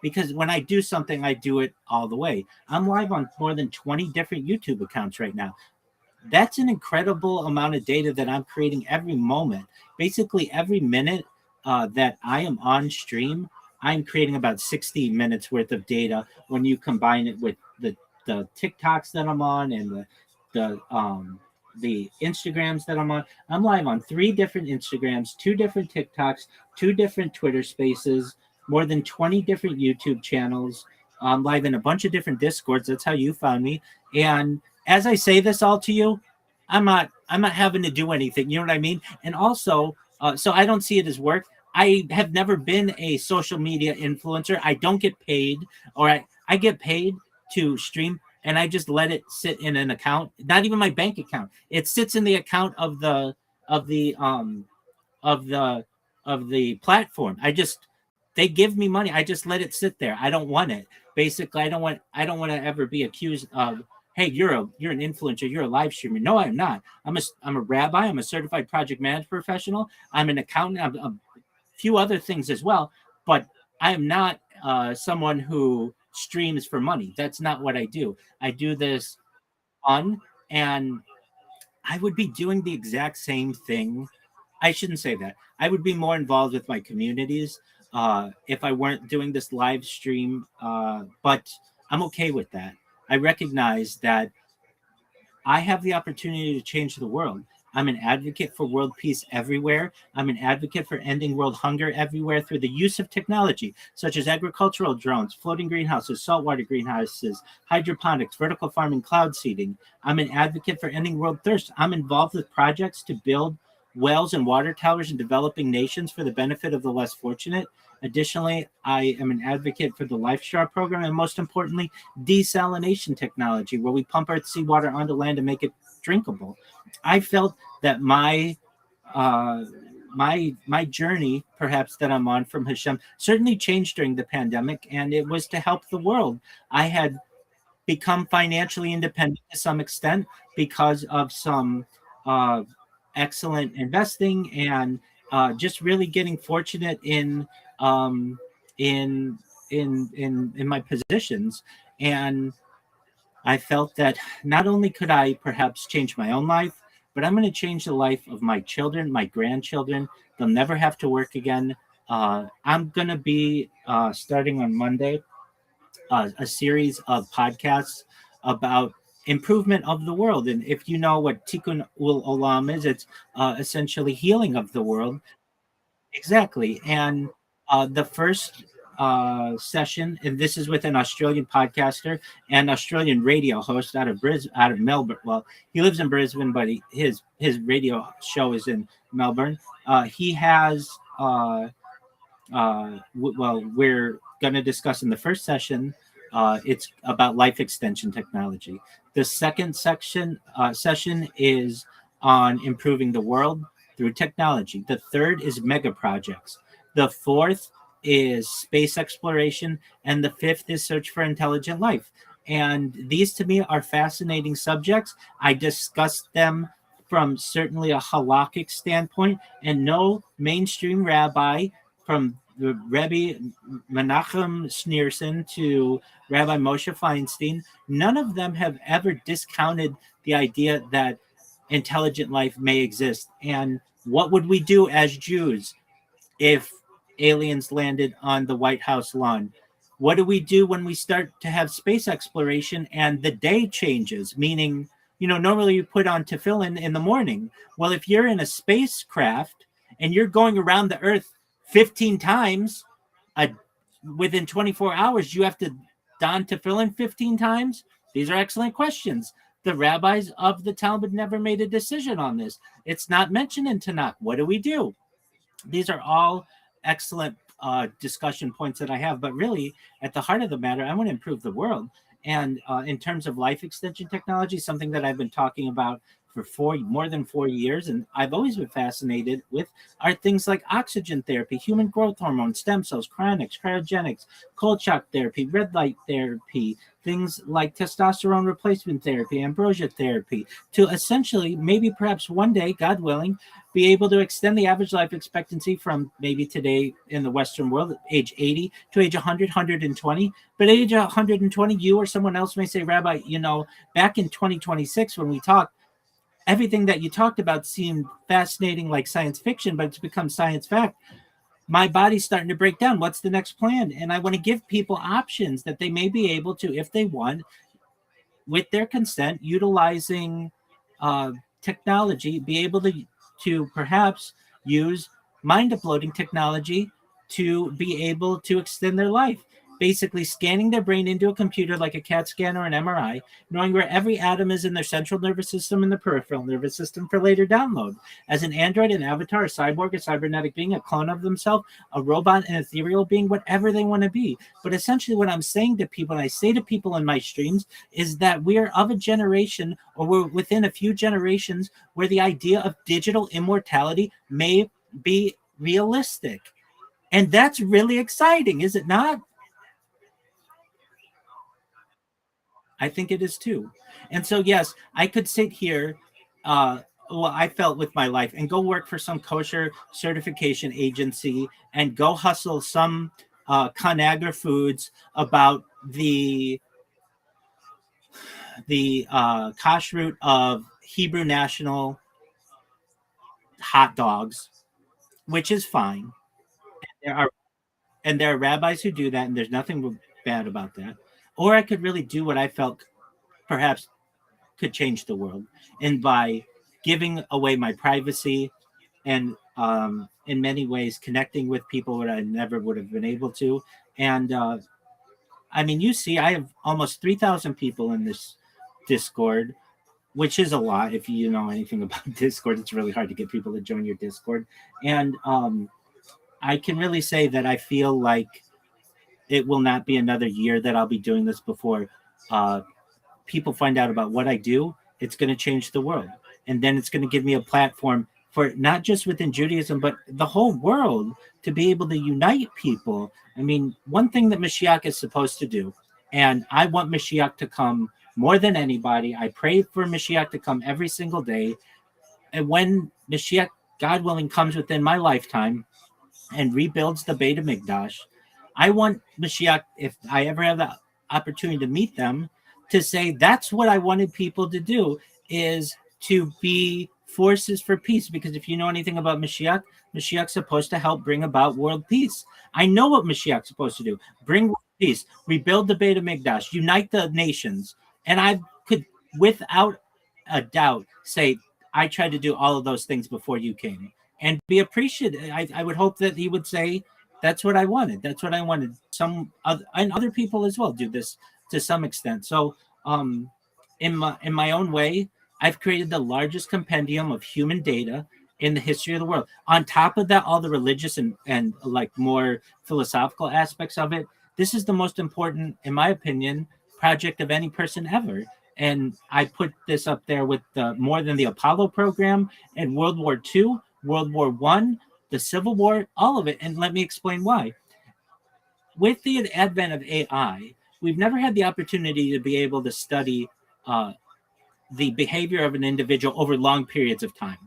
Speaker 8: because when I do something, I do it all the way. I'm live on more than 20 different YouTube accounts right now. That's an incredible amount of data that I'm creating every moment. Basically, every minute that I am on stream, I'm creating about 60 minutes worth of data when you combine it with the TikToks that I'm on and the Instagrams that I'm on. I'm live on 3 different Instagrams, 2 different TikToks, 2 different Twitter Spaces, more than 20 different YouTube channels. I'm live in a bunch of different Discords. That's how you found me. And as I say this all to you, I'm not having to do anything. You know what I mean? And also, so I don't see it as work. I have never been a social media influencer. I don't get paid, or I get paid to stream, and I just let it sit in an account, not even my bank account. It sits in the account of the of the of the platform. They give me money. I just let it sit there. I don't want it. Basically, I don't want to ever be accused of, hey, you're an influencer, you're a live streamer. No, I'm not. I'm a rabbi. I'm a certified project management professional. I'm an accountant. I'm a few other things as well, but I am not someone who streams for money. That's not what I do. I do this fun, and I would be doing the exact same thing. I shouldn't say that. I would be more involved with my communities if I weren't doing this live stream, but I'm okay with that. I recognize that I have the opportunity to change the world. I'm an advocate for world peace everywhere. I'm an advocate for ending world hunger everywhere through the use of technology, such as agricultural drones, floating greenhouses, saltwater greenhouses, hydroponics, vertical farming, cloud seeding. I'm an advocate for ending world thirst. I'm involved with projects to build wells and water towers in developing nations for the benefit of the less fortunate. Additionally, I am an advocate for the LifeStraw program, and most importantly, desalination technology, where we pump Earth seawater onto land and make it drinkable. I felt that my journey, perhaps that I'm on from Hashem, certainly changed during the pandemic, and it was to help the world. I had become financially independent to some extent because of some excellent investing and just really getting fortunate um, in in my positions. And I felt that not only could I perhaps change my own life, but I'm going to change the life of my children, my grandchildren. They'll never have to work again. I'm going to be starting on Monday a series of podcasts about improvement of the world. And if you know what Tikkun Ul Olam is, it's essentially healing of the world. Exactly. And the first session, and this is with an Australian podcaster and Australian radio host out of Melbourne. Well, he lives in Brisbane, but his radio show is in Melbourne. He has we're going to discuss in the first session. It's about life extension technology. The second session is on improving the world through technology. The third is mega projects. The fourth is space exploration, and the fifth is search for intelligent life. And these to me are fascinating subjects. I discussed them from certainly a halakhic standpoint, and no mainstream rabbi, from the Rabbi Menachem Schneerson to Rabbi Moshe Feinstein, none of them have ever discounted the idea that intelligent life may exist. And what would we do as Jews if aliens landed on the White House lawn? What do we do when we start to have space exploration and the day changes? Meaning, normally you put on tefillin in the morning. Well, if you're in a spacecraft and you're going around the Earth 15 times within 24 hours, you have to don tefillin 15 times? These are excellent questions. The rabbis of the Talmud never made a decision on this. It's not mentioned in Tanakh. What do we do? These are all excellent discussion points that I have, but really at the heart of the matter, I want to improve the world. And in terms of life extension technology, something that I've been talking about for more than 4 years, and I've always been fascinated with, are things like oxygen therapy, human growth hormone, stem cells, cryonics, cryogenics, cold shock therapy, red light therapy, things like testosterone replacement therapy, ambrosia therapy, to essentially, maybe perhaps one day, God willing, be able to extend the average life expectancy from maybe today in the Western world, age 80 to age 100, 120. But at age 120, you or someone else may say, Rabbi, back in 2026 when we talked, everything that you talked about seemed fascinating like science fiction, but it's become science fact. My body's starting to break down. What's the next plan? And I want to give people options that they may be able to, if they want, with their consent, utilizing technology, be able to perhaps use mind uploading technology to be able to extend their life. Basically scanning their brain into a computer like a CAT scan or an MRI, knowing where every atom is in their central nervous system and the peripheral nervous system for later download. As an android, an avatar, a cyborg, a cybernetic being, a clone of themselves, a robot, an ethereal being, whatever they want to be. But essentially what I'm saying to people, and I say to people in my streams, is that we are of a generation, or we're within a few generations, where the idea of digital immortality may be realistic. And that's really exciting, is it not? I think it is too. And so, yes, I could sit here, I felt with my life, and go work for some kosher certification agency and go hustle some ConAgra Foods about the kashrut of Hebrew national hot dogs, which is fine. There are rabbis who do that, and there's nothing bad about that. Or I could really do what I felt perhaps could change the world, and by giving away my privacy and in many ways connecting with people that I never would have been able to. And I mean, you see, I have almost 3,000 people in this Discord, which is a lot. If you know anything about Discord, it's really hard to get people to join your Discord. And I can really say that I feel like it will not be another year that I'll be doing this before people find out about what I do. It's going to change the world. And then it's going to give me a platform for not just within Judaism, but the whole world, to be able to unite people. I mean, one thing that Mashiach is supposed to do, and I want Mashiach to come more than anybody. I pray for Mashiach to come every single day. And when Mashiach, God willing, comes within my lifetime and rebuilds the Beit HaMikdash, I want Mashiach, if I ever have the opportunity to meet them, to say that's what I wanted people to do, is to be forces for peace. Because if you know anything about Mashiach, Mashiach's supposed to help bring about world peace. I know what Mashiach's supposed to do: bring world peace, rebuild the Beit HaMikdash, unite the nations. And I could, without a doubt, say I tried to do all of those things before you came, and be appreciated. I would hope that he would say, that's what I wanted. That's what I wanted. Some other, and other people as well do this to some extent. So in my own way, I've created the largest compendium of human data in the history of the world. On top of that, all the religious and like more philosophical aspects of it, this is the most important, in my opinion, project of any person ever. And I put this up there with more than the Apollo program and World War II, World War I, the Civil War, all of it. And let me explain why. with the advent of AI, we've never had the opportunity to be able to study uh, the behavior of an individual over long periods of time.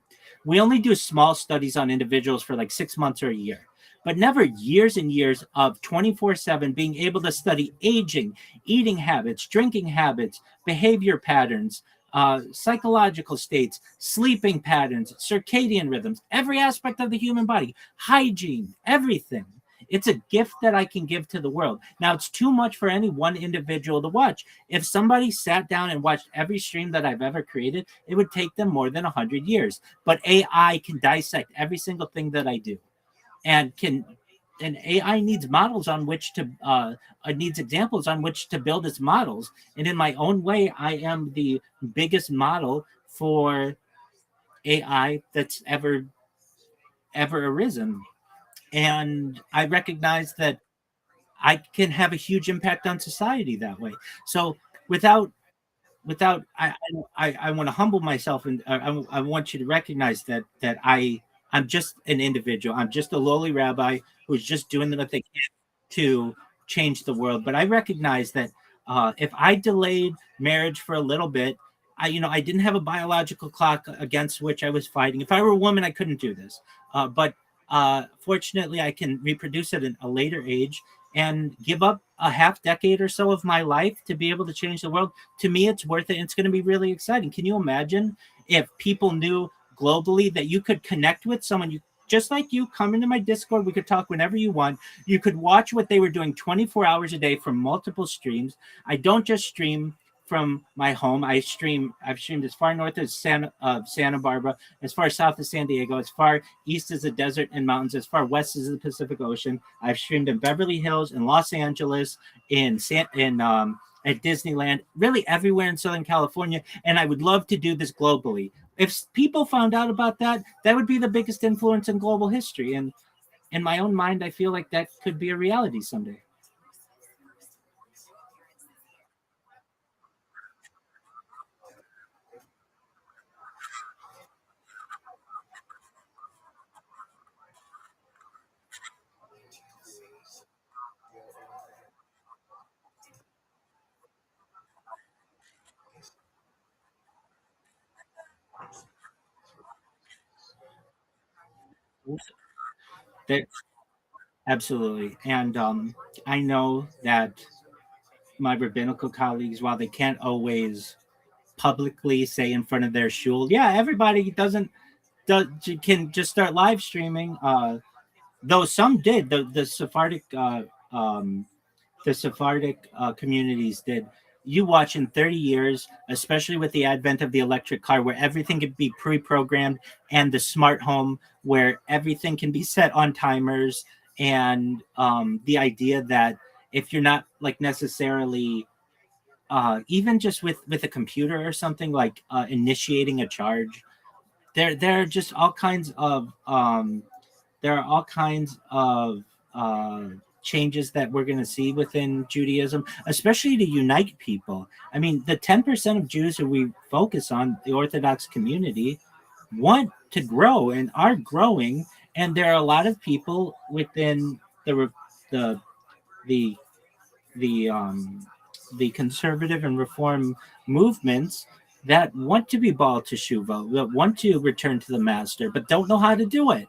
Speaker 8: We only do small studies on individuals for like 6 months or a year, but never years and years of 24/7 being able to study aging, eating habits, drinking habits, behavior patterns, psychological states, sleeping patterns, circadian rhythms, every aspect of the human body, hygiene, everything. It's a gift that I can give to the world. Now, it's too much for any one individual to watch. If somebody sat down and watched every stream that I've ever created, it would take them more than 100 years. But AI can dissect every single thing that I do, and AI needs models on which to needs examples on which to build its models. And in my own way, I am the biggest model for AI that's ever arisen. And I recognize that I can have a huge impact on society that way. So without I want to humble myself, and I want you to recognize that I'm just an individual. I'm just a lowly rabbi who's just doing what they can to change the world. But I recognize that if I delayed marriage for a little bit, I didn't have a biological clock against which I was fighting. If I were a woman, I couldn't do this. But fortunately, I can reproduce at a later age and give up a half decade or so of my life to be able to change the world. To me, it's worth it. It's going to be really exciting. Can you imagine if people knew globally that you could connect with someone just like you, come into my Discord, we could talk whenever you want. You could watch what they were doing 24 hours a day from multiple streams. I don't just stream from my home. I've streamed as far north as Santa Barbara, as far south as San Diego, as far east as the desert and mountains, as far west as the Pacific Ocean. I've streamed in Beverly Hills, in Los Angeles, at Disneyland, really everywhere in Southern California. And I would love to do this globally. If people found out about that, that would be the biggest influence in global history. And in my own mind, I feel like that could be a reality someday. That, absolutely. And I know that my rabbinical colleagues, while they can't always publicly say in front of their shul, yeah, everybody can just start live streaming. Though some did, um, the Sephardic communities did. You watch in 30 years, especially with the advent of the electric car, where everything can be pre-programmed, and the smart home, where everything can be set on timers, and the idea that if you're not like necessarily even just with a computer or something like initiating a charge, there are just all kinds of there are all kinds of changes that we're going to see within Judaism, especially to unite people. I mean, the 10% of Jews who we focus on, the Orthodox community, want to grow and are growing, and there are a lot of people within the the the the conservative and reform movements that want to be Baal Teshuva, that want to return to the master, but don't know how to do it.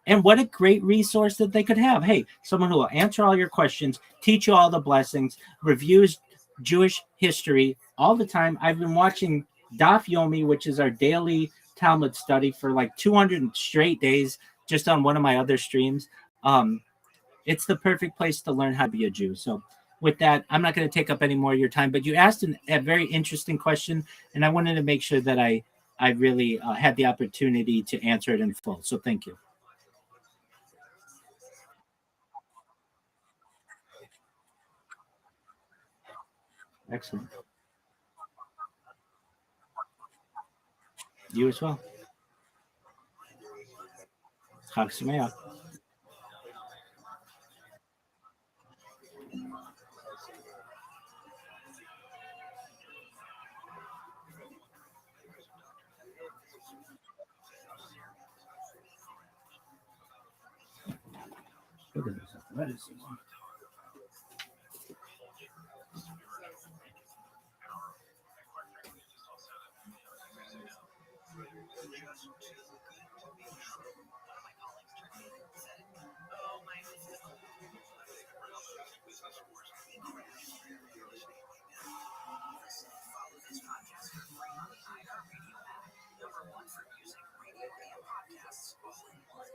Speaker 8: And what a great resource that they could have. Hey, someone who will answer all your questions, teach you all the blessings, reviews Jewish history all the time. I've been watching Daf Yomi, which is our daily Talmud study, for like 200 straight days just on one of my other streams. It's the perfect place to learn how to be a Jew. So with that, I'm not going to take up any more of your time, but you asked a very interesting question, and I wanted to make sure that I really had the opportunity to answer it in full. So thank you. Excellent. You as well. Chag Sameach. Look at this. That is
Speaker 1: just too good to be true. One of my colleagues turned to me and said, "Oh, my business." My favorite Rabbi business course. You're listening right now. Follow this podcast for free on the iHeartRadio app. #1 for music, radio, and podcasts all in one.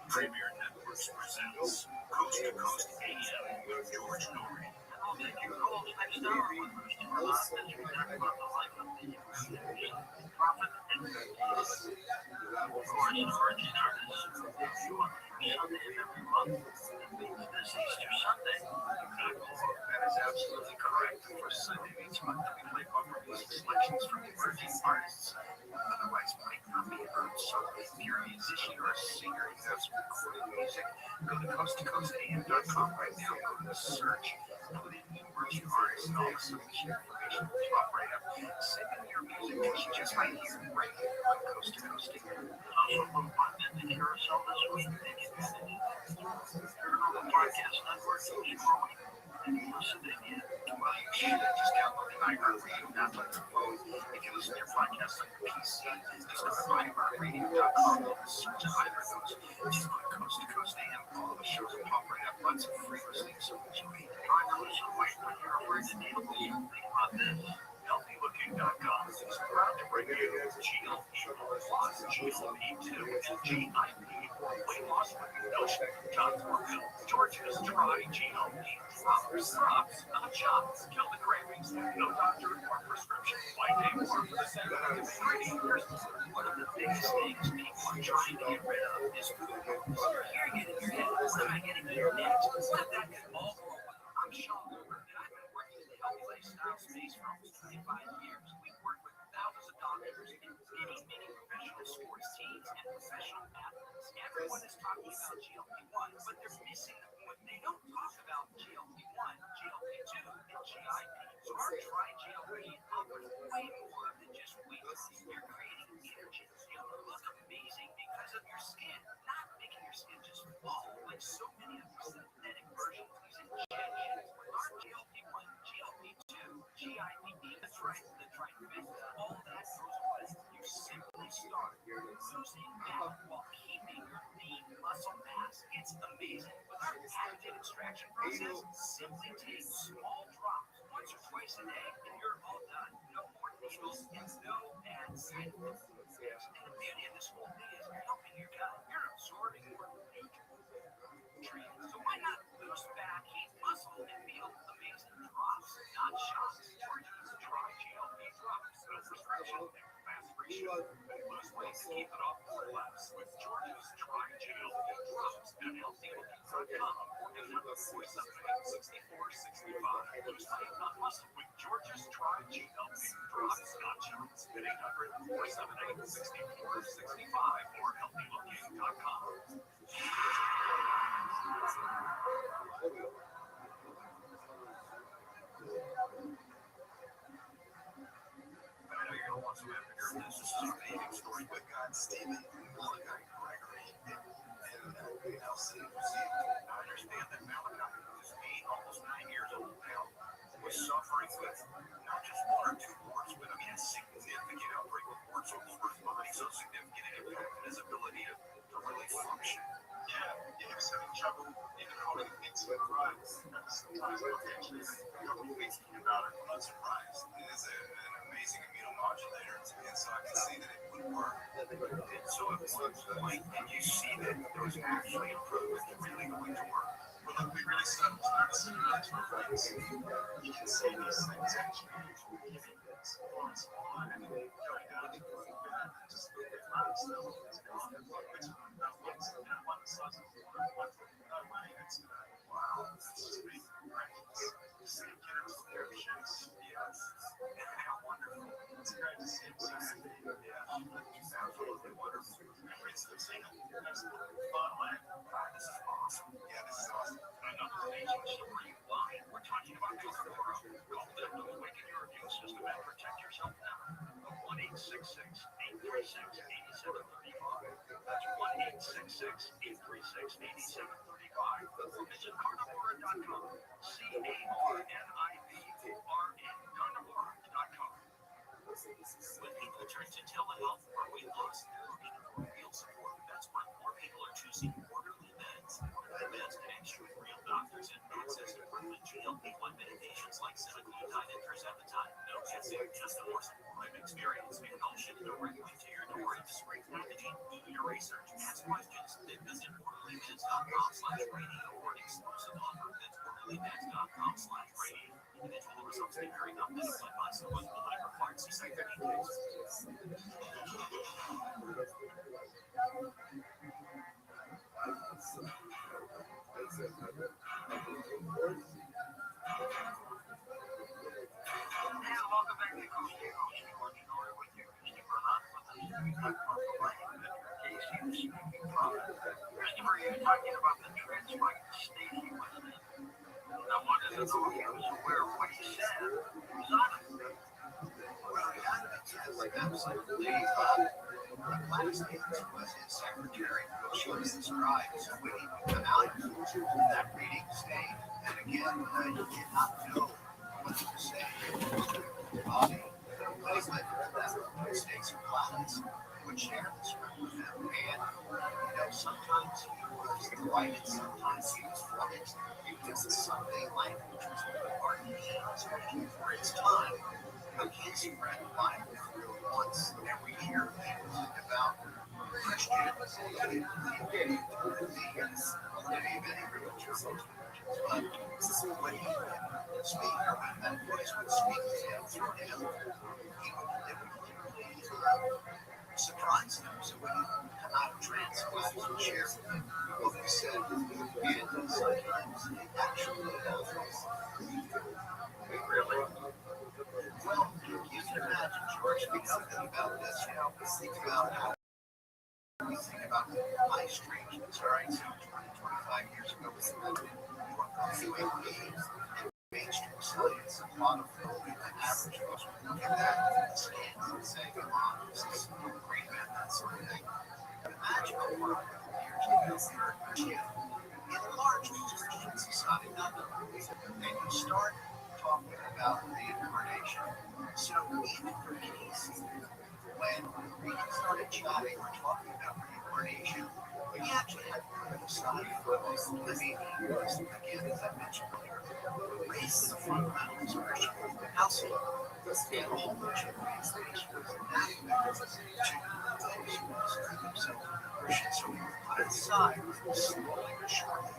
Speaker 4: Premier Networks presents Coast to Coast AM with George Norrie.
Speaker 1: Thank you, Cole. Next hour with Restream. This is exactly about the life of the prophet and origin artist. You want Sunday every month. This Easter Sunday. That is absolutely correct. The first Sunday of each month, we play bumper music selections from emerging artists. Otherwise, might not be heard. So if you're a musician or a singer and you have some recorded music, go to coasttocoastam.com right now. Go to the search. Put in emerging artists and all the submission information will pop right up. Send in your music to just right here, on Coast to Coast. Also, from London to Carousel this week, take advantage. The podcast network is growing and listening in. Well, you should just download the iHeartRadio app on your phone. If you listen to your podcast on your PC, just go to iHeartRadio.com and search either of those. Just go to Coast to Coast AM. All of the shows will pop right up. Lots of free listening, so enjoy. Trying to listen right when you're afraid to deal with you. Think about this. HealthyLooking.com is proud to bring you GLP Plus, GLP2, and GIP. Weight loss with no John Thorville, Georgia's Try GLP. Drops, not shots. Kill the cravings. No doctor or prescription. Why pay more for the same ingredients? One of the biggest things people are trying to get rid of is food. You're hearing it in your head. What am I getting in your neck? Let that get all grow up. I'm Sean Luber, and I've been working in the healthy lifestyle space for almost 25 years. We've worked with thousands of doctors and many professional sports teams and professional athletes. Everyone is talking about GLP-1, but they're missing the point. They don't talk about GLP-1, GLP-2, and GIP. So our Try GLP offers way more than just weight loss. You're creating energy. You'll look amazing because of your skin, not making your skin just fall like so many of the synthetic versions using injections. With our GLP-1, GLP-2, GIP, that's right, the trifecta, all that goes away. You simply start losing fat while keeping your lean muscle mass. It's amazing. With our patented extraction process, simply take small drops once or twice a day, and you're all done. No more needles and no bad side effects. And the beauty of this whole thing is you're helping your gut. You're absorbing more nutrients. So why not lose fat, keep muscle, and feel amazing? Drops, not shots. Georgia's Try GLP drops. No prescription, fast ratio. Lose weight to keep it off or less with Georgia's Try GLP drops at healthylooking.com or at number 478-6465. Lose weight, not muscle with Georgia's Try GLP drops, not shots. At 800-478-6465 or healthylooking.com. I know you're going to want some epic of this. This is an amazing story with God, Stephen, Malachi, Gregory, and Nelson. I understand that Malachi, who's almost 9 years old now, was suffering with not just one or two warts, but I mean a significant outbreak of warts all over his body, so significant it impacted his ability to really function. Yeah, he was having trouble even calling things with rise. Sometimes actually a couple of weeks thinking about it, I'm not surprised. It is an amazing immunomodulator, and so I can see that it would work. And so at one point, did you see that there was actually improvement really going to work?
Speaker 4: Well, look, we really started to things. You can see these things actually giving this lots on and going out and just look at my stuff. Which not what's and one size of one money that's wow, this is big practice. See kids their shifts. Yes. How wonderful. It's great to see them succeed. Yeah. Absolutely wonderful. It's the same as the bottom line. This is awesome. Yeah, this is awesome. Another amazing story. Why? We're talking about Carnivora. Call them to awaken your immune system and protect yourself now. 1-866-836-8735. That's 1-866-836-8735. Or visit carnivora.com. Carnivora.com. When people turn to telehealth or weight loss, they're looking for real support. That's why more people are choosing Orderly Meds. Orderly Meds connects you with real doctors and access to proven GLP-1 medications like semaglutide and tirzepatide. No guessing, just a more supportive experience. It all shipped directly to your door in discreet packaging. Do your research. Ask questions. Then visit orderlymeds.com/radio for an exclusive offer. That's orderlymeds.com/radio. Individual results may vary, not medical advice, or was behind required see secretary case.
Speaker 1: And welcome back to Coast to Coast. George Norrie with you, Christopher Hunt with us. We talk about the life that Casey was speaking from. Christopher, you were talking about the transplant Stacy was in. I wanted to know if he was aware of what he said. He was on it.
Speaker 2: Well, yeah, that's absolutely. The last meeting was his secretary. She was described as waiting to come out of that reading state. And again, you cannot know what to say. Your body, but he went through that states of planets, would share this with him. And, sometimes he was right and sometimes he was right. Because the Sunday language was archaic for its time. But Casey read the Bible through once every year about Christians and many religions. But when he would speak, when that voice would speak to him through him, he would literally surprise him. So when he would come out of trance, he would share with him what he said. And sometimes it actually really. Well, you can imagine, George, thinking about this, think about how we think about the live stream, right? So 25 years ago, we doing mainstream science, a lot of the average folks would look at that and stand and say, come on, this is great, man, that sort of thing. Imagine a world years ago, in a large Christian society, and you start talking about reincarnation. So even for Casey, when we started chatting or talking about reincarnation, we actually had to decide for us living years, again, as I mentioned earlier, raised the fundamentals of Christian household. And a whole bunch of translations and aspects to those who consider themselves Christian. So we put it aside, slowly but surely,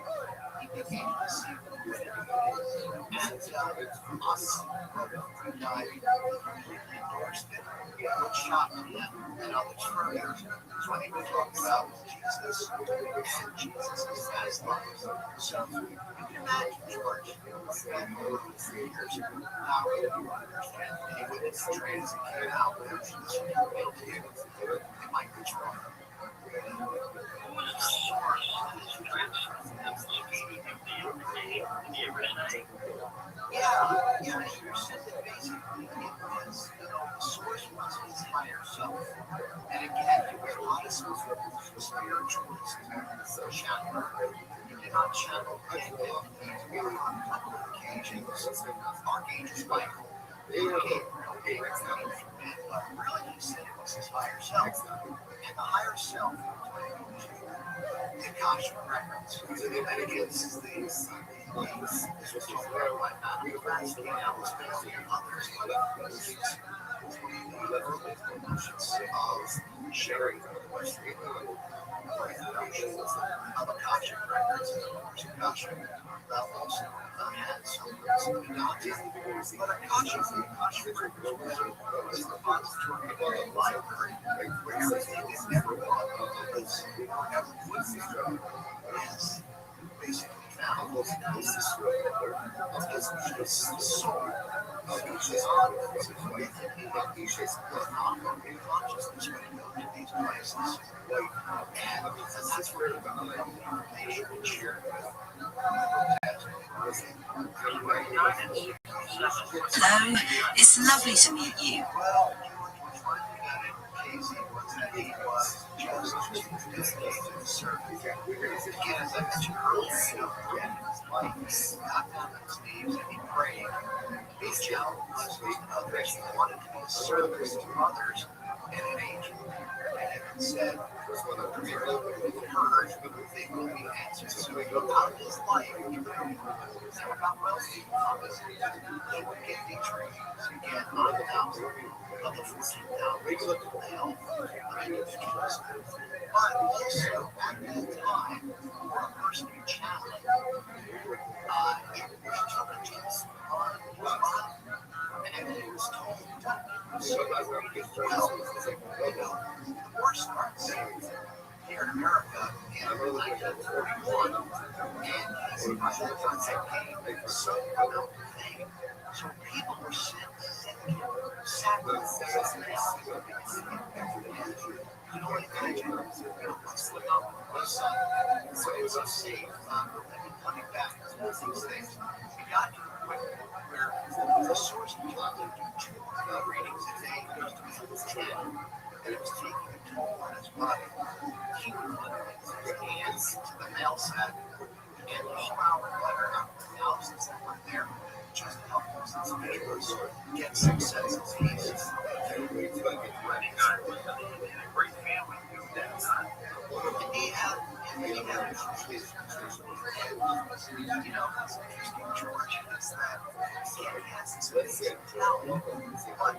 Speaker 2: he became a single. And honestly, Brother died, he endorsed it, which shocked him and others further. So when he would talk about Jesus, and Jesus is as love. So you can imagine, George, that over 3 years ago, how he would understand he would trans and came out with this it might be wrong.
Speaker 1: Who was the source of this translocating of the information? Did he ever say?
Speaker 2: Yeah, he said that basically it was, the source was his higher self. And again, it was not a spiritualist channel. He did not channel anything. On a couple of occasions, Archangel Michael, they came from men, but really he said it was his higher self. And the higher self the Akashic records. And again, this is this was talked about by Matthew Raskin, Alice Bailey, and others, but the early promotions of
Speaker 1: sharing what's the Akashic records, and of course, Akashic also has some Illuminati, but Akashic records was the repository of the library where everything is never gone because whatever was basically found was the soul of each consciousness when you go to these places. And that's where the information is shared.
Speaker 9: Hello, it's lovely to meet you.
Speaker 1: Well, Casey was that he was just serving. Again, as I mentioned earlier, like got down on his knees and he prayed. He challenged others. He wanted to be a service to others and an angel. And it said, was one of the heard they will be answered. So he go out of his life, never got wealthy, he would get the trainings again, 9,000 of the 14,000 health, but also at that time, for a person to challenge, took a chance on his body, and he was told the worst part here in America in 1941, and by that time that came so well thing. So people were sacrificing you know, imagine, what's the number? What's so it was unsafe, coming back to these things. We got to the point where the source was only do 2 readings a day, used to be 10, and it was taking a toll on his body. He would literally put his hands to the mail sack and pull out letter after thousands that were there, just to help those neighbors get some sense of peace. Great family that time. And he had you know, what's interesting, George, is that he has this amazing talent, but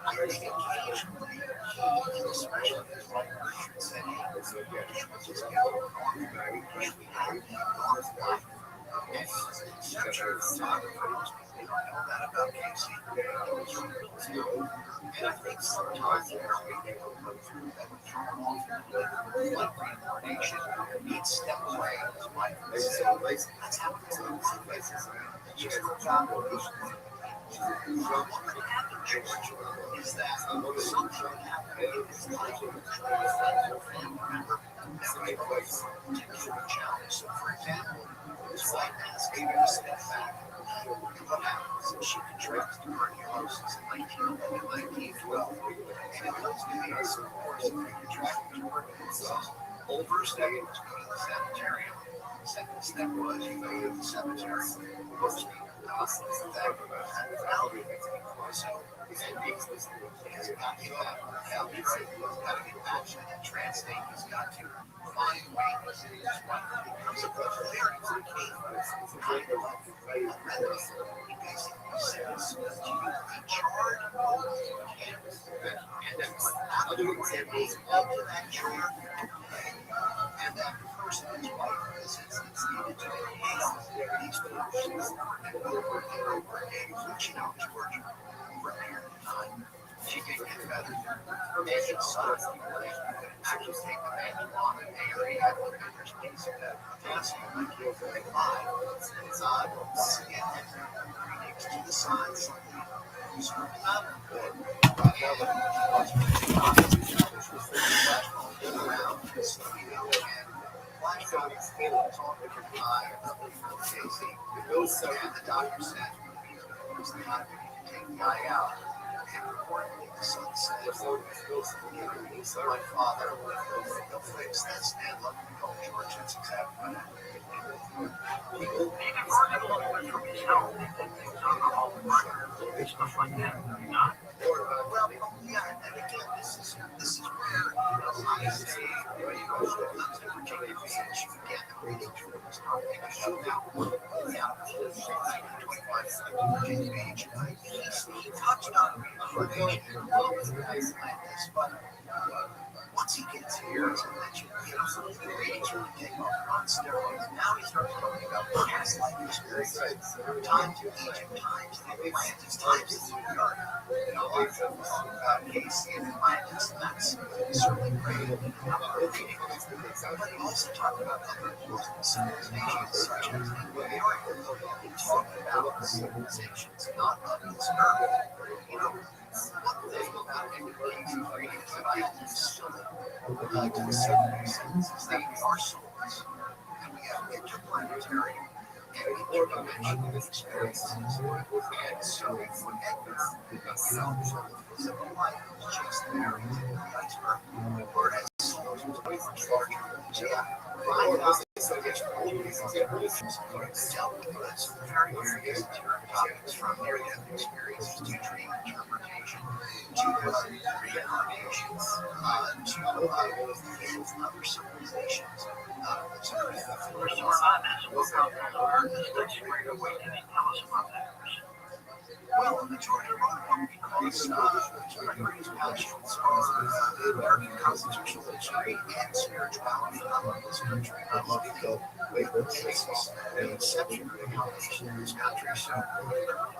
Speaker 1: I think occasionally he, especially his wife Richard, said, hey, can't we just get over on and we have his life? And he's an exceptional photographer. They don't know that about Casey. And I think sometimes there's people who go through that would throw him off like reincarnation. He'd step away in his life and say, that's how it is in some places. Just for foundations. What would happen, George, is that something would happen in his life to a family member that would make a particular challenge. So, for example, his wife asked him to step back. What happens if she contracts tuberculosis in 1912? And in those days, of course, if you contract tuberculosis, old first step was go to the sanitarium. Second step was you go to the cemetery. Most people that so he's got to got to get back to that trans state. He's got to find ways in his life. He becomes a vegetarian for the king. He basically says to be charred over the canvas. And then what happens is up to that charred and that person is white visits needed to inhale these potions and over and over again, reaching out towards her over a period of time. She can get better. And inside, actually take the manual on an area where there's piece of that potassium, like you can find inside, skin, readings to the side, something who's not good. Around, flashbacks, talking to the eye, Casey. And the doctor said, he's not going to take the eye out. And reportedly, the son said, my father, he'll fix this. And look, George, that's exactly what happened. He diverted a little bit from his health. Alcohol, stuff like that. Well, yeah, and again, this is where I say, let's never take it for such again, the reading through this topic. Now, 25 age, he touched on reincarnation. Well, it's nice like this, but
Speaker 5: experiences. Times of Egypt, times of Atlantis, times of New York. Case in Atlantis, that's certainly great. But he also talked about other important civilizations, such as the Minoan. He talked about civilizations not of this earth. One thing about key ingredients that I understood to a certain extent is that we are souls, and we have interplanetary and interdimensional experiences. And so for Edgar, civil life is just the area of the iceberg, whereas souls is way much larger. So yeah, 5,000 dealt with some very, very esoteric topics, from near-death experiences to dream interpretation to reincarnations to other civilizations. Well, the majority of them, because Gregory's passions are the American constitutional history and spirituality of this country. It's the inception of the foundation of this country. So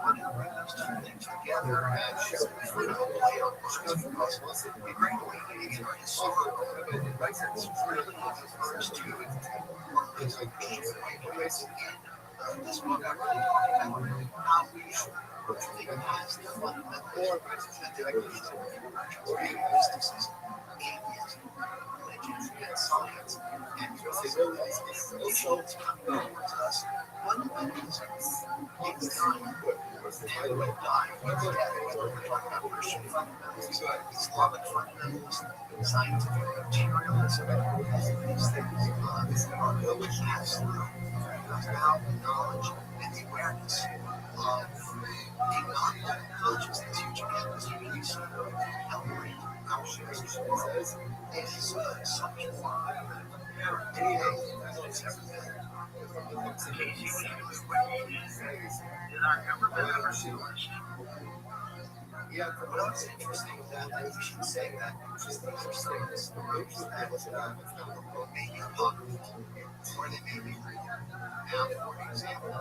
Speaker 5: when you bring those two things together and show the freedom of play on words, because the Great Awakening and our historical records really refers to work as a major influence in this book. I really talk about how we think as the fundamental that there is mysticism, atheism, religion, and science, and civilizations come towards us. Fundamentalism is not and will die with death. Whether we're talking about Christian fundamentalism, Islamic fundamentalism, scientific materialism, all these things are really absolute about knowledge and the awareness of a non-living consciousness, which again is unique to our species is so much more today than it's ever been. Did our government ever sue us? Yeah, well, it's interesting that you should say that, because these are stories that may be apocryphal or they may be real. Now, for example,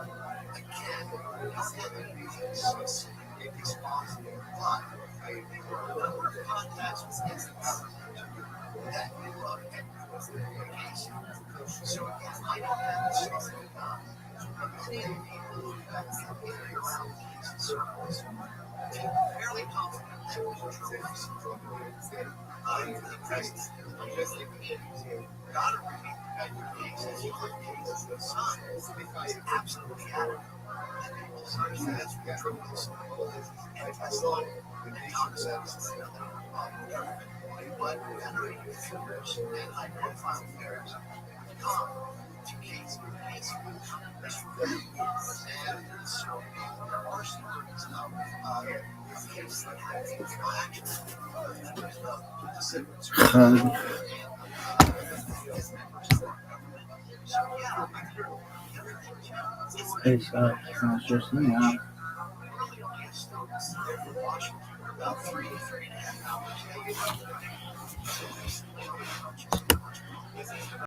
Speaker 5: again, don't have anything specific is possible, but there were a number of contacts with the government that knew of Edgar was the case. So again, I don't have the specific many of the people that have been around these circles fairly confident that it was true. The president of the community got a reading at your case as he was the son is absolutely adamant that people such as triples and Tesla and concepts of government, but venerating figures and high-profile figures come to case and so there are stories of cases that have actually members of the citizens and so yeah,
Speaker 8: It's interesting now.
Speaker 5: really only a stone from Washington for about 3.5 hours.